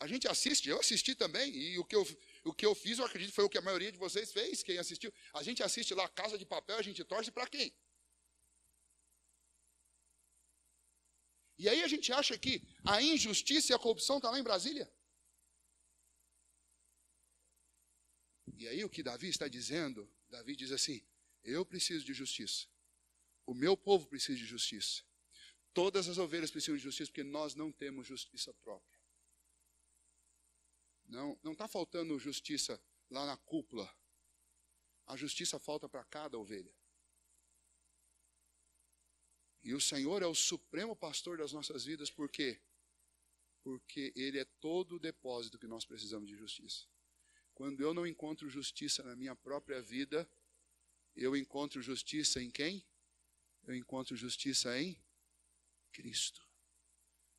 A gente assiste, eu assisti também, e o que eu fiz, eu acredito, foi o que a maioria de vocês fez, quem assistiu. A gente assiste lá Casa de Papel, a gente torce para quem? E aí a gente acha que a injustiça e a corrupção estão lá em Brasília? E aí o que Davi está dizendo, Davi diz assim, eu preciso de justiça. O meu povo precisa de justiça. Todas as ovelhas precisam de justiça, porque nós não temos justiça própria. Não está faltando justiça lá na cúpula. A justiça falta para cada ovelha. E o Senhor é o supremo pastor das nossas vidas, por quê? Porque Ele é todo o depósito que nós precisamos de justiça. Quando eu não encontro justiça na minha própria vida, eu encontro justiça em quem? Eu encontro justiça em Cristo.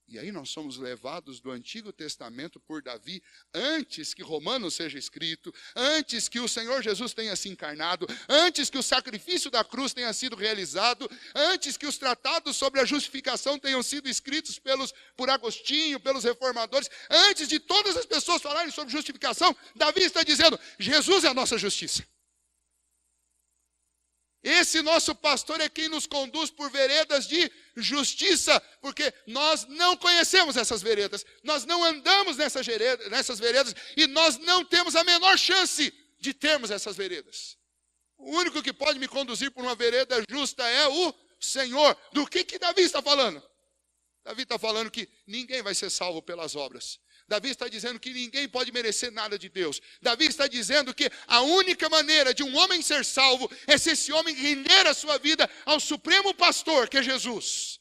E aí nós somos levados do Antigo Testamento por Davi, antes que Romanos seja escrito, antes que o Senhor Jesus tenha se encarnado, antes que o sacrifício da cruz tenha sido realizado, antes que os tratados sobre a justificação tenham sido escritos por Agostinho, pelos reformadores, antes de todas as pessoas falarem sobre justificação, Davi está dizendo, Jesus é a nossa justiça. Esse nosso pastor é quem nos conduz por veredas de justiça, porque nós não conhecemos essas veredas, nós não andamos nessas veredas e nós não temos a menor chance de termos essas veredas. O único que pode me conduzir por uma vereda justa é o Senhor. Do que Davi está falando? Davi está falando que ninguém vai ser salvo pelas obras. Davi está dizendo que ninguém pode merecer nada de Deus. Davi está dizendo que a única maneira de um homem ser salvo é se esse homem render a sua vida ao supremo pastor, que é Jesus.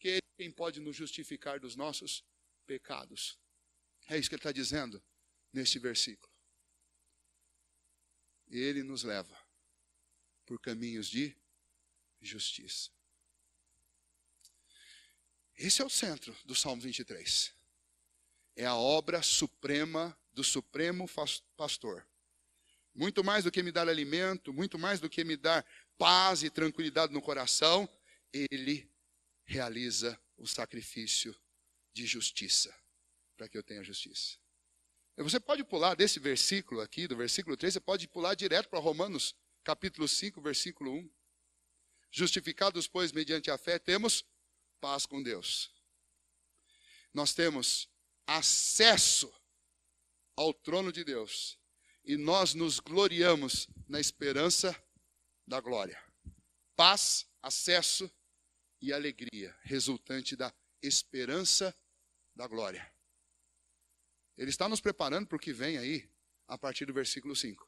Que Ele é quem pode nos justificar dos nossos pecados. É isso que ele está dizendo neste versículo. Ele nos leva por caminhos de justiça. Esse é o centro do Salmo 23. É a obra suprema do supremo pastor. Muito mais do que me dar alimento, muito mais do que me dar paz e tranquilidade no coração, Ele realiza o sacrifício de justiça, para que eu tenha justiça. Você pode pular desse versículo aqui, do versículo 3, você pode pular direto para Romanos, capítulo 5, versículo 1. Justificados, pois, mediante a fé, temos paz com Deus. Nós temos acesso ao trono de Deus. E nós nos gloriamos na esperança da glória. Paz, acesso e alegria, resultante da esperança da glória. Ele está nos preparando para o que vem aí, a partir do versículo 5.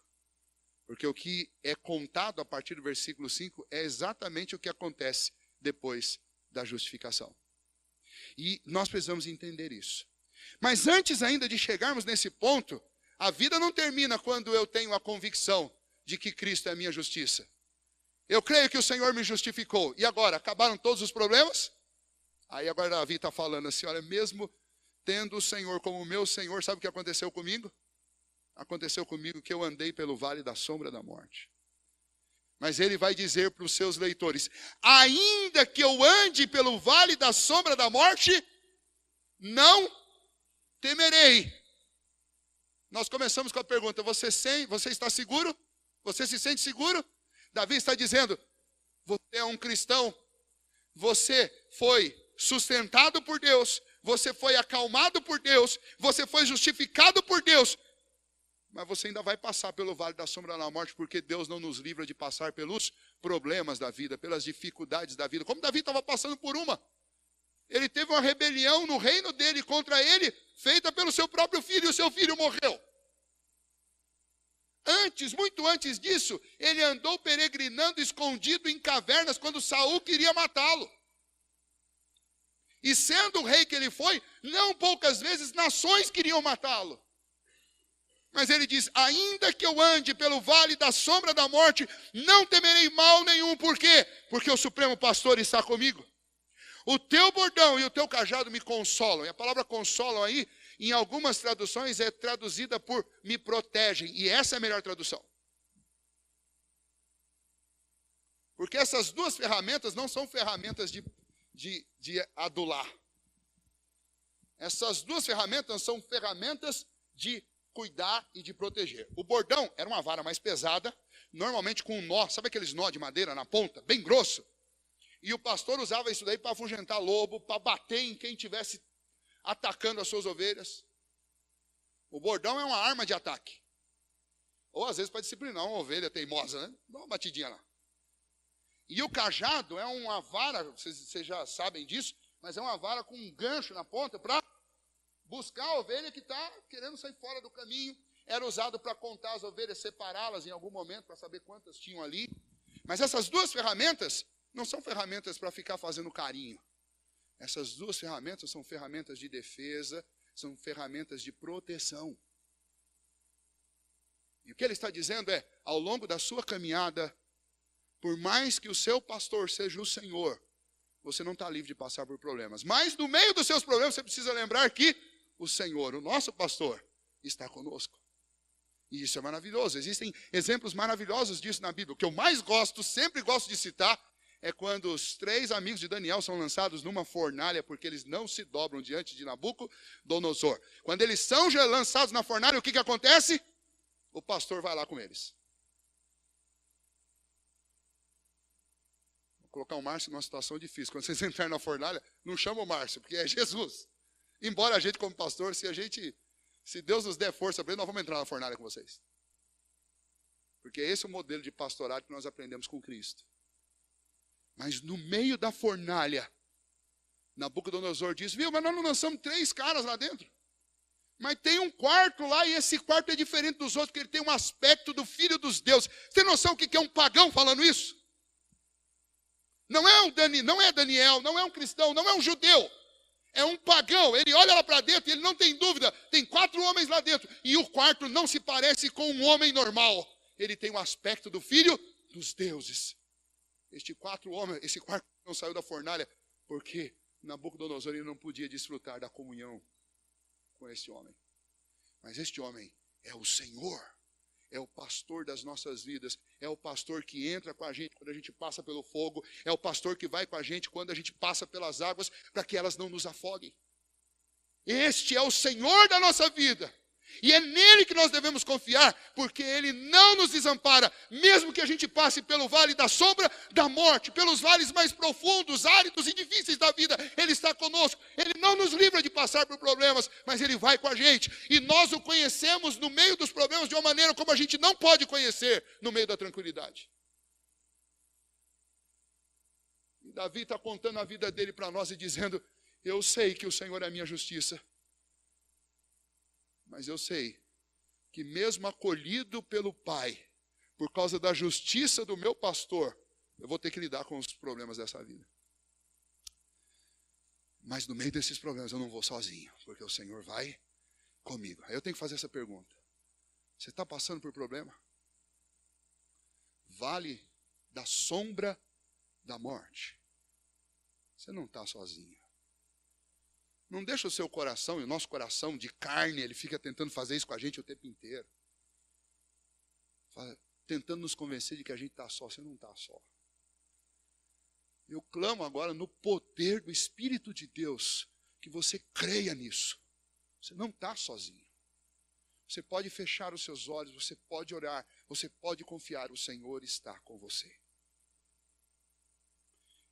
Porque o que é contado a partir do versículo 5 é exatamente o que acontece depois da justificação. E nós precisamos entender isso. Mas antes ainda de chegarmos nesse ponto, a vida não termina quando eu tenho a convicção de que Cristo é a minha justiça. Eu creio que o Senhor me justificou. E agora, acabaram todos os problemas? Aí agora Davi está falando assim, olha, mesmo tendo o Senhor como meu Senhor, sabe o que aconteceu comigo? Aconteceu comigo que eu andei pelo vale da sombra da morte. Mas ele vai dizer para os seus leitores, ainda que eu ande pelo vale da sombra da morte, não temerei. Nós começamos com a pergunta, você está seguro? Você se sente seguro? Davi está dizendo, você é um cristão, você foi sustentado por Deus, você foi acalmado por Deus, você foi justificado por Deus, mas você ainda vai passar pelo vale da sombra da morte, porque Deus não nos livra de passar pelos problemas da vida, pelas dificuldades da vida, como Davi estava passando por uma. Ele teve uma rebelião no reino dele contra ele, feita pelo seu próprio filho, e o seu filho morreu. Antes, muito antes disso, ele andou peregrinando escondido em cavernas quando Saul queria matá-lo. E sendo o rei que ele foi, não poucas vezes nações queriam matá-lo. Mas ele diz, ainda que eu ande pelo vale da sombra da morte, não temerei mal nenhum. Por quê? Porque o Supremo Pastor está comigo. O teu bordão e o teu cajado me consolam. E a palavra consolam aí, em algumas traduções, é traduzida por me protegem. E essa é a melhor tradução. Porque essas duas ferramentas não são ferramentas de adular. Essas duas ferramentas são ferramentas de cuidar e de proteger. O bordão era uma vara mais pesada, normalmente com um nó, sabe aqueles nó de madeira na ponta, bem grosso? E o pastor usava isso daí para afugentar lobo, para bater em quem estivesse atacando as suas ovelhas. O bordão é uma arma de ataque. Ou às vezes para disciplinar uma ovelha teimosa, né? Dá uma batidinha lá. E o cajado é uma vara, vocês já sabem disso, mas é uma vara com um gancho na ponta para buscar a ovelha que está querendo sair fora do caminho. Era usado para contar as ovelhas, separá-las em algum momento, para saber quantas tinham ali. Mas essas duas ferramentas não são ferramentas para ficar fazendo carinho. Essas duas ferramentas são ferramentas de defesa, são ferramentas de proteção. E o que ele está dizendo é, ao longo da sua caminhada, por mais que o seu pastor seja o Senhor, você não está livre de passar por problemas. Mas no meio dos seus problemas, você precisa lembrar que o Senhor, o nosso pastor, está conosco. E isso é maravilhoso. Existem exemplos maravilhosos disso na Bíblia. O que eu mais gosto, sempre gosto de citar, é quando os 3 amigos de Daniel são lançados numa fornalha, porque eles não se dobram diante de Nabucodonosor. Quando eles são lançados na fornalha, o que acontece? O pastor vai lá com eles. Vou colocar o Márcio numa situação difícil. Quando vocês entrarem na fornalha, não chama o Márcio, porque é Jesus. Embora a gente, como pastor, se Deus nos der força para ele, nós vamos entrar na fornalha com vocês. Porque esse é o modelo de pastorado que nós aprendemos com Cristo. Mas no meio da fornalha, Nabucodonosor diz, viu, mas nós não lançamos 3 caras lá dentro. Mas tem um quarto lá, e esse quarto é diferente dos outros, porque ele tem um aspecto do Filho dos deuses. Você tem noção o que é um pagão falando isso? Não é Daniel, não é um cristão, não é um judeu. É um pagão. Ele olha lá para dentro e ele não tem dúvida. Tem 4 homens lá dentro. E o quarto não se parece com um homem normal. Ele tem o aspecto do Filho dos deuses. Esse quarto não saiu da fornalha porque Nabucodonosor ele não podia desfrutar da comunhão com esse homem. Mas este homem é o Senhor, é o pastor. pastor das nossas vidas. É o pastor que entra com a gente quando a gente passa pelo fogo. É o pastor que vai com a gente quando a gente passa pelas águas, para que elas não nos afoguem. Este é o Senhor da nossa vida. E é nele que nós devemos confiar, porque ele não nos desampara, mesmo que a gente passe pelo vale da sombra da morte, pelos vales mais profundos, áridos e difíceis da vida, ele está conosco. Ele não nos livra de passar por problemas, mas ele vai com a gente. E nós o conhecemos no meio dos problemas de uma maneira como a gente não pode conhecer no meio da tranquilidade. E Davi está contando a vida dele para nós e dizendo: eu sei que o Senhor é a minha justiça. Mas eu sei que mesmo acolhido pelo Pai, por causa da justiça do meu pastor, eu vou ter que lidar com os problemas dessa vida. Mas no meio desses problemas eu não vou sozinho, porque o Senhor vai comigo. Aí eu tenho que fazer essa pergunta: você está passando por problema? Vale da sombra da morte. Você não está sozinho. Não deixa o seu coração, e o nosso coração de carne, ele fica tentando fazer isso com a gente o tempo inteiro. Tentando nos convencer de que a gente está só. Você não está só. Eu clamo agora no poder do Espírito de Deus, que você creia nisso. Você não está sozinho. Você pode fechar os seus olhos, você pode orar, você pode confiar, o Senhor está com você.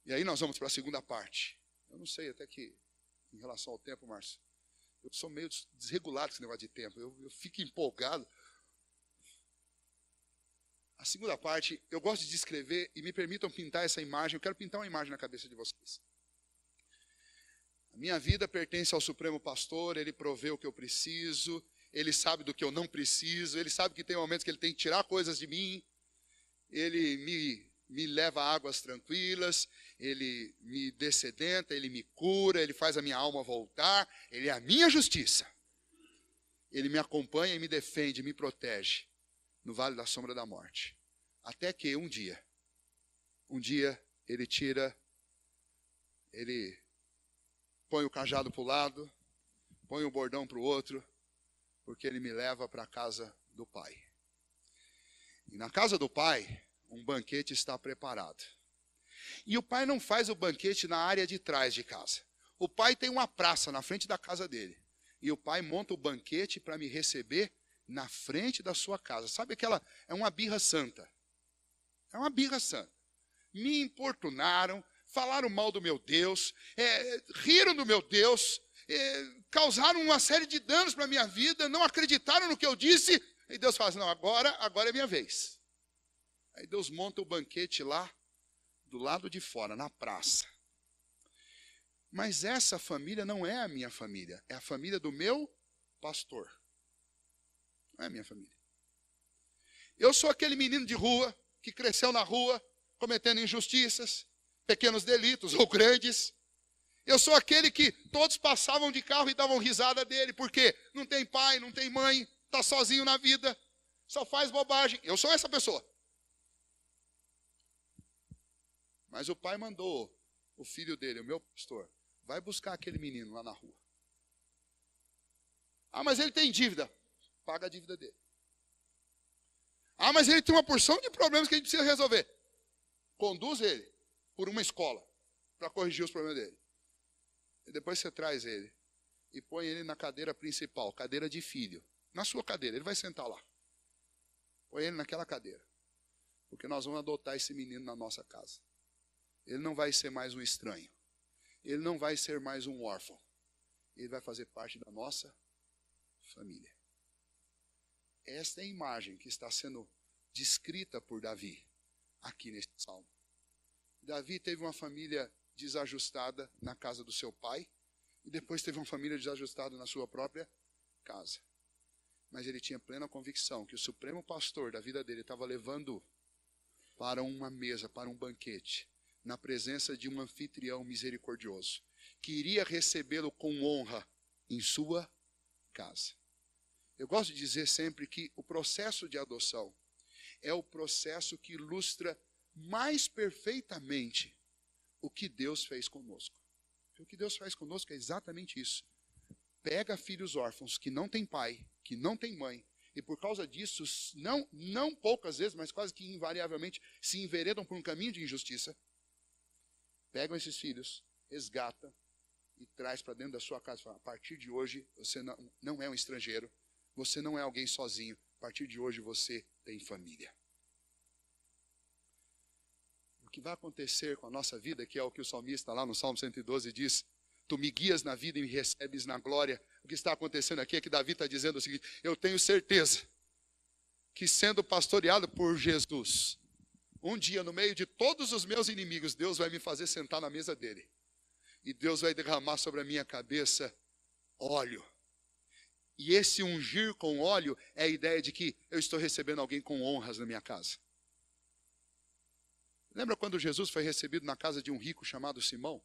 E aí nós vamos para a segunda parte. Eu não sei até que, em relação ao tempo, Márcio, eu sou meio desregulado com esse negócio de tempo, eu fico empolgado. A segunda parte, eu gosto de descrever, e me permitam pintar essa imagem, eu quero pintar uma imagem na cabeça de vocês. A minha vida pertence ao Supremo Pastor, ele provê o que eu preciso, ele sabe do que eu não preciso, ele sabe que tem momentos que ele tem que tirar coisas de mim, ele me leva a águas tranquilas, ele me dessedenta, ele me cura, ele faz a minha alma voltar, ele é a minha justiça. Ele me acompanha e me defende, me protege no vale da sombra da morte. Até que um dia ele põe o cajado para o lado, põe o bordão para o outro, porque ele me leva para a casa do Pai. E na casa do Pai, um banquete está preparado. E o Pai não faz o banquete na área de trás de casa. O Pai tem uma praça na frente da casa dele. E o Pai monta o banquete para me receber na frente da sua casa. Sabe aquela, é uma birra santa. É uma birra santa. Me importunaram, falaram mal do meu Deus, riram do meu Deus, causaram uma série de danos para a minha vida, não acreditaram no que eu disse. E Deus fala assim: não, agora é minha vez. Aí Deus monta o banquete lá, do lado de fora, na praça. Mas essa família não é a minha família, é a família do meu pastor. Não é a minha família. Eu sou aquele menino de rua, que cresceu na rua, cometendo injustiças, pequenos delitos ou grandes. Eu sou aquele que todos passavam de carro e davam risada dele, porque não tem pai, não tem mãe, está sozinho na vida, só faz bobagem. Eu sou essa pessoa. Mas o Pai mandou o filho dele, o meu pastor, vai buscar aquele menino lá na rua. Ah, mas ele tem dívida. Paga a dívida dele. Ah, mas ele tem uma porção de problemas que a gente precisa resolver. Conduz ele por uma escola para corrigir os problemas dele. E depois você traz ele e põe ele na cadeira principal, cadeira de filho. Na sua cadeira, ele vai sentar lá. Põe ele naquela cadeira. Porque nós vamos adotar esse menino na nossa casa. Ele não vai ser mais um estranho. Ele não vai ser mais um órfão. Ele vai fazer parte da nossa família. Esta é a imagem que está sendo descrita por Davi aqui nesse salmo. Davi teve uma família desajustada na casa do seu pai e depois teve uma família desajustada na sua própria casa. Mas ele tinha plena convicção que o Supremo Pastor da vida dele estava levando para uma mesa, para um banquete, na presença de um anfitrião misericordioso, que iria recebê-lo com honra em sua casa. Eu gosto de dizer sempre que o processo de adoção é o processo que ilustra mais perfeitamente o que Deus fez conosco. O que Deus faz conosco é exatamente isso. Pega filhos órfãos que não têm pai, que não têm mãe, e por causa disso, não poucas vezes, mas quase que invariavelmente, se enveredam por um caminho de injustiça, pegam esses filhos, resgatam e traz para dentro da sua casa. Fala, a partir de hoje, você não é um estrangeiro, você não é alguém sozinho, a partir de hoje você tem família. O que vai acontecer com a nossa vida, que é o que o salmista lá no Salmo 112 diz, tu me guias na vida e me recebes na glória. O que está acontecendo aqui é que Davi está dizendo o seguinte, eu tenho certeza que sendo pastoreado por Jesus, um dia no meio de todos os meus inimigos, Deus vai me fazer sentar na mesa dele. E Deus vai derramar sobre a minha cabeça óleo. E esse ungir com óleo é a ideia de que eu estou recebendo alguém com honras na minha casa. Lembra quando Jesus foi recebido na casa de um rico chamado Simão?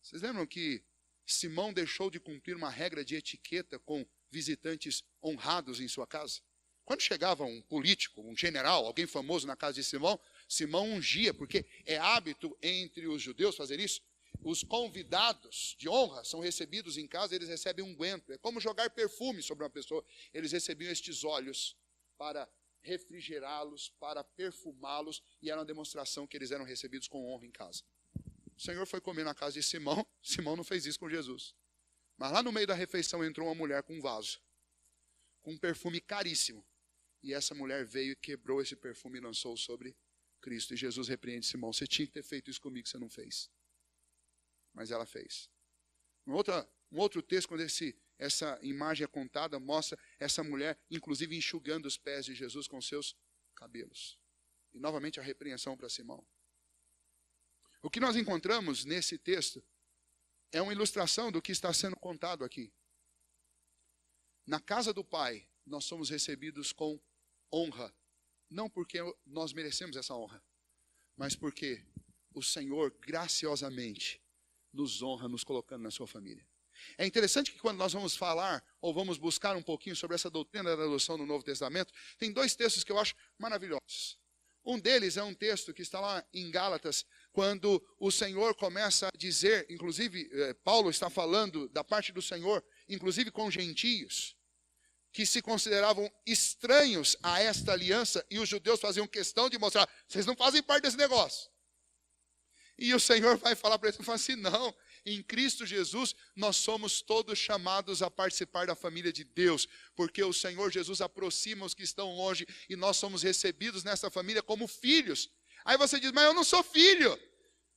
Vocês lembram que Simão deixou de cumprir uma regra de etiqueta com visitantes honrados em sua casa? Quando chegava um político, um general, alguém famoso na casa de Simão, Simão ungia, porque é hábito entre os judeus fazer isso. Os convidados de honra são recebidos em casa, eles recebem unguento. É como jogar perfume sobre uma pessoa. Eles recebiam estes óleos para refrigerá-los, para perfumá-los, e era uma demonstração que eles eram recebidos com honra em casa. O Senhor foi comer na casa de Simão, Simão não fez isso com Jesus. Mas lá no meio da refeição entrou uma mulher com um vaso, com um perfume caríssimo. E essa mulher veio e quebrou esse perfume e lançou sobre Cristo. E Jesus repreende Simão, você tinha que ter feito isso comigo, você não fez. Mas ela fez. Um outro texto, quando essa imagem é contada, mostra essa mulher, inclusive, enxugando os pés de Jesus com seus cabelos. E novamente a repreensão para Simão. O que nós encontramos nesse texto é uma ilustração do que está sendo contado aqui. Na casa do Pai, nós somos recebidos com honra. Não porque nós merecemos essa honra, mas porque o Senhor graciosamente nos honra, nos colocando na sua família. É interessante que quando nós vamos falar, ou vamos buscar um pouquinho sobre essa doutrina da adoção no Novo Testamento, tem dois textos que eu acho maravilhosos. Um deles é um texto que está lá em Gálatas, quando o Senhor começa a dizer, inclusive Paulo está falando da parte do Senhor, inclusive com gentios, que se consideravam estranhos a esta aliança, e os judeus faziam questão de mostrar, vocês não fazem parte desse negócio. E o Senhor vai falar para eles, fala assim, não, em Cristo Jesus nós somos todos chamados a participar da família de Deus, porque o Senhor Jesus aproxima os que estão longe, e nós somos recebidos nessa família como filhos. Aí você diz, mas eu não sou filho.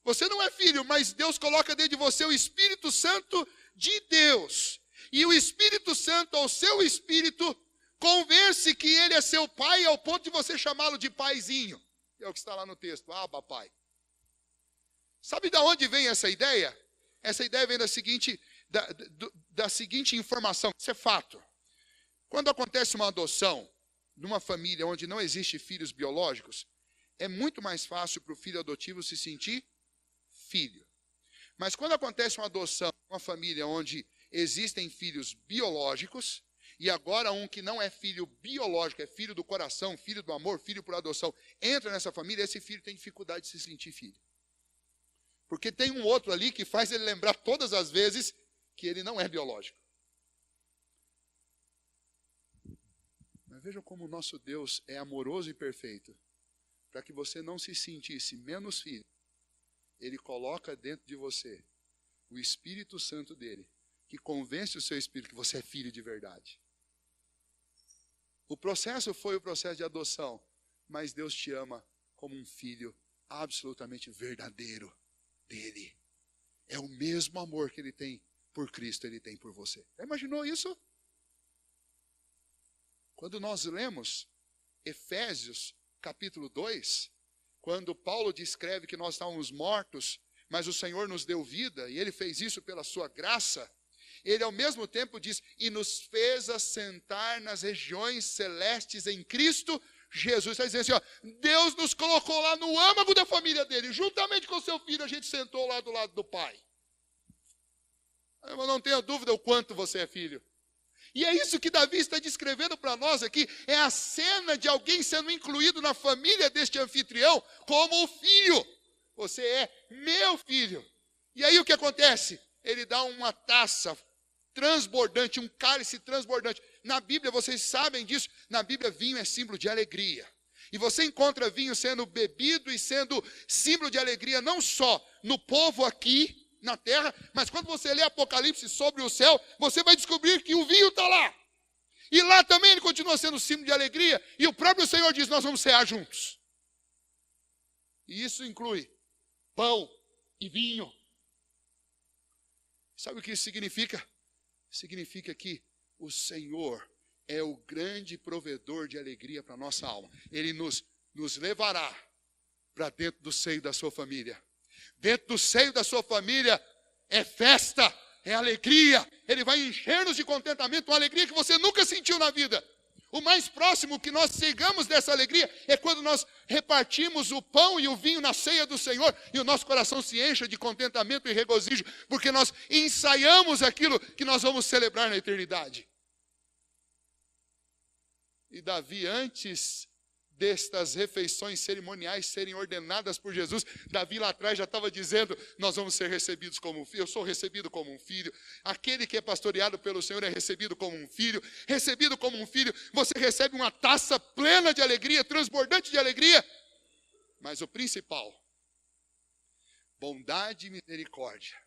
Você não é filho, mas Deus coloca dentro de você o Espírito Santo de Deus. E o Espírito Santo, ao seu Espírito, convence que Ele é seu pai, ao ponto de você chamá-lo de paizinho. É o que está lá no texto, Abba, pai. Sabe de onde vem essa ideia? Essa ideia vem da seguinte informação, isso é fato. Quando acontece uma adoção numa família onde não existe filhos biológicos, é muito mais fácil para o filho adotivo se sentir filho. Mas quando acontece uma adoção numa família onde existem filhos biológicos, e agora um que não é filho biológico, é filho do coração, filho do amor, filho por adoção, entra nessa família, esse filho tem dificuldade de se sentir filho. Porque tem um outro ali que faz ele lembrar todas as vezes que ele não é biológico. Mas vejam como o nosso Deus é amoroso e perfeito. Para que você não se sentisse menos filho, Ele coloca dentro de você o Espírito Santo dele, que convence o seu espírito que você é filho de verdade. O processo foi o processo de adoção, mas Deus te ama como um filho absolutamente verdadeiro dele. É o mesmo amor que ele tem por Cristo, ele tem por você. Já imaginou isso? Quando nós lemos Efésios capítulo 2, quando Paulo descreve que nós estávamos mortos, mas o Senhor nos deu vida, e ele fez isso pela sua graça, ele ao mesmo tempo diz, e nos fez assentar nas regiões celestes em Cristo Jesus. Está dizendo assim, ó, Deus nos colocou lá no âmago da família dele, juntamente com o seu filho, a gente sentou lá do lado do pai. Eu não tenho dúvida o quanto você é filho. E é isso que Davi está descrevendo para nós aqui, é a cena de alguém sendo incluído na família deste anfitrião como o filho. Você é meu filho. E aí o que acontece? Ele dá uma taça transbordante, um cálice transbordante. Na Bíblia, vocês sabem disso, na Bíblia vinho é símbolo de alegria. E você encontra vinho sendo bebido e sendo símbolo de alegria, não só no povo aqui na terra, mas quando você lê Apocalipse sobre o céu, você vai descobrir que o vinho está lá. E lá também ele continua sendo símbolo de alegria, e o próprio Senhor diz, nós vamos cear juntos. E isso inclui pão e vinho. Sabe o que isso significa? Significa que o Senhor é o grande provedor de alegria para a nossa alma. Ele nos levará para dentro do seio da sua família. Dentro do seio da sua família é festa, é alegria. Ele vai encher-nos de contentamento, uma alegria que você nunca sentiu na vida. O mais próximo que nós chegamos dessa alegria é quando nós repartimos o pão e o vinho na ceia do Senhor e o nosso coração se enche de contentamento e regozijo, porque nós ensaiamos aquilo que nós vamos celebrar na eternidade. E Davi, antes destas refeições cerimoniais serem ordenadas por Jesus, Davi lá atrás já estava dizendo, nós vamos ser recebidos como um filho, eu sou recebido como um filho, aquele que é pastoreado pelo Senhor é recebido como um filho, você recebe uma taça plena de alegria, transbordante de alegria, mas o principal, bondade e misericórdia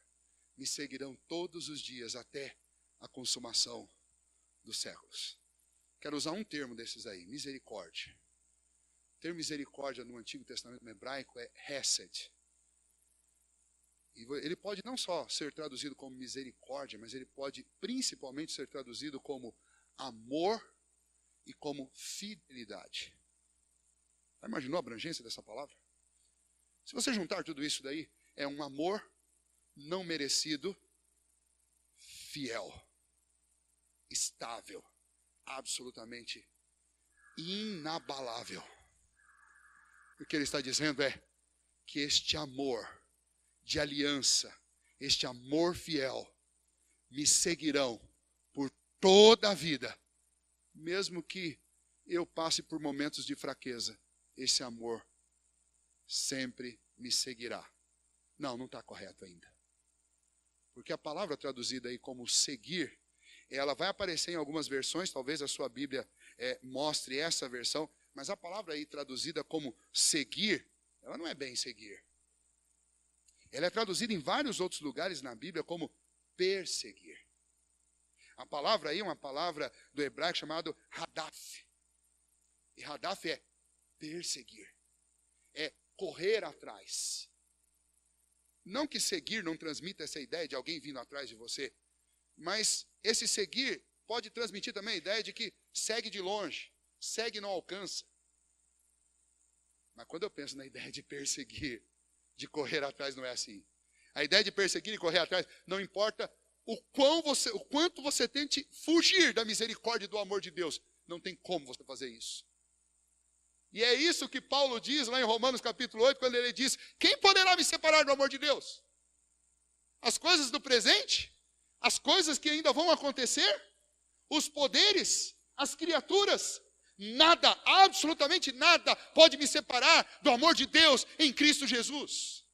me seguirão todos os dias até a consumação dos séculos. Quero usar um termo desses aí, misericórdia. O termo misericórdia no Antigo Testamento hebraico é hesed. E ele pode não só ser traduzido como misericórdia, mas ele pode principalmente ser traduzido como amor e como fidelidade. Já imaginou a abrangência dessa palavra? Se você juntar tudo isso daí, é um amor não merecido, fiel, estável, absolutamente inabalável. O que ele está dizendo é que este amor de aliança, este amor fiel, me seguirão por toda a vida, mesmo que eu passe por momentos de fraqueza, esse amor sempre me seguirá. Não está correto ainda. Porque a palavra traduzida aí como seguir, ela vai aparecer em algumas versões, talvez a sua Bíblia mostre essa versão, mas a palavra aí traduzida como seguir, ela não é bem seguir. Ela é traduzida em vários outros lugares na Bíblia como perseguir. A palavra aí é uma palavra do hebraico chamado hadaf. E hadaf é perseguir, é correr atrás. Não que seguir não transmita essa ideia de alguém vindo atrás de você, mas esse seguir pode transmitir também a ideia de que segue de longe, segue e não alcança. Mas quando eu penso na ideia de perseguir, de correr atrás, não é assim. A ideia de perseguir e correr atrás, não importa o quanto você tente fugir da misericórdia e do amor de Deus, não tem como você fazer isso. E é isso que Paulo diz lá em Romanos capítulo 8, quando ele diz, quem poderá me separar do amor de Deus? As coisas do presente? As coisas que ainda vão acontecer? Os poderes? As criaturas? Nada, absolutamente nada pode me separar do amor de Deus em Cristo Jesus.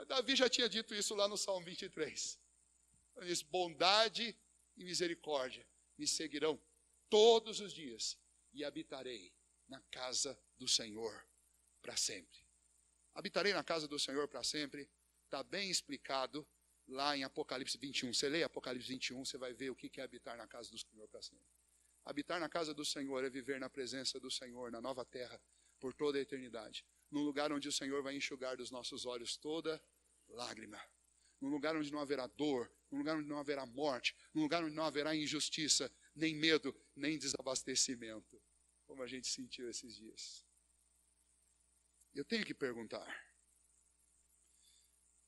Davi já tinha dito isso lá no Salmo 23. Ele diz, bondade e misericórdia me seguirão todos os dias e habitarei na casa do Senhor para sempre. Habitarei na casa do Senhor para sempre, está bem explicado lá em Apocalipse 21. Você lê Apocalipse 21, você vai ver o que é habitar na casa do Senhor para sempre. Habitar na casa do Senhor é viver na presença do Senhor, na nova terra, por toda a eternidade. Num lugar onde o Senhor vai enxugar dos nossos olhos toda lágrima. Num lugar onde não haverá dor, num lugar onde não haverá morte, num lugar onde não haverá injustiça, nem medo, nem desabastecimento. Como a gente sentiu esses dias. Eu tenho que perguntar.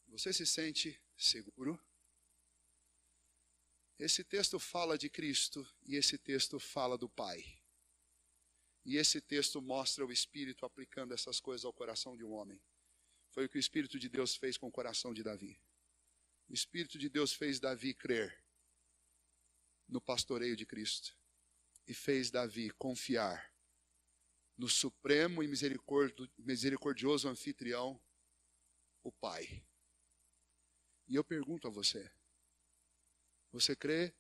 Você se sente seguro? Esse texto fala de Cristo e esse texto fala do Pai. E esse texto mostra o Espírito aplicando essas coisas ao coração de um homem. Foi o que o Espírito de Deus fez com o coração de Davi. O Espírito de Deus fez Davi crer no pastoreio de Cristo. E fez Davi confiar no supremo e misericordioso anfitrião, o Pai. E eu pergunto a você, você crê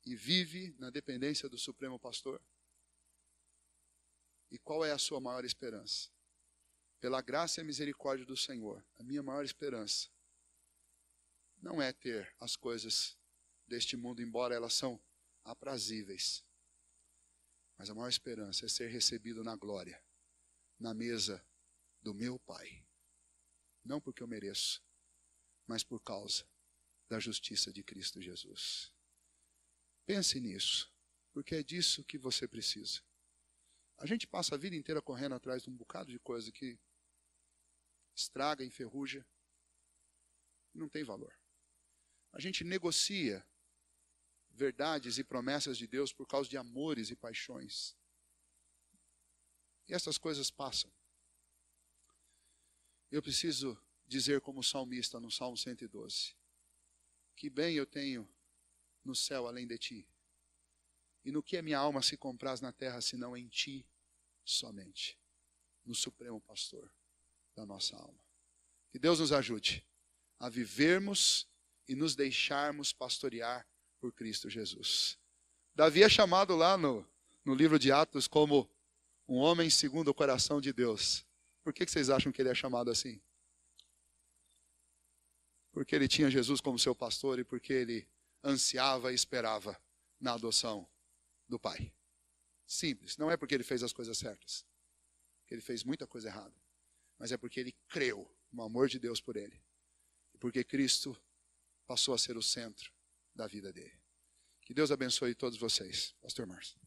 e vive na dependência do Supremo Pastor? E qual é a sua maior esperança? Pela graça e misericórdia do Senhor, a minha maior esperança não é ter as coisas deste mundo, embora elas são aprazíveis. Mas a maior esperança é ser recebido na glória, na mesa do meu Pai. Não porque eu mereço, mas por causa da justiça de Cristo Jesus. Pense nisso, porque é disso que você precisa. A gente passa a vida inteira correndo atrás de um bocado de coisa que estraga, enferruja, e não tem valor. A gente negocia verdades e promessas de Deus por causa de amores e paixões. E essas coisas passam. Eu preciso dizer como salmista no Salmo 112, que bem eu tenho no céu além de ti, e no que a minha alma se compraz na terra, senão em ti somente, no Supremo Pastor da nossa alma. Que Deus nos ajude a vivermos e nos deixarmos pastorear por Cristo Jesus. Davi é chamado lá no livro de Atos como um homem segundo o coração de Deus. Por que vocês acham que ele é chamado assim? Porque ele tinha Jesus como seu pastor e porque ele ansiava e esperava na adoção do Pai. Simples. Não é porque ele fez as coisas certas, porque ele fez muita coisa errada, mas é porque ele creu no amor de Deus por ele. E porque Cristo passou a ser o centro da vida dele. Que Deus abençoe todos vocês. Pastor Márcio.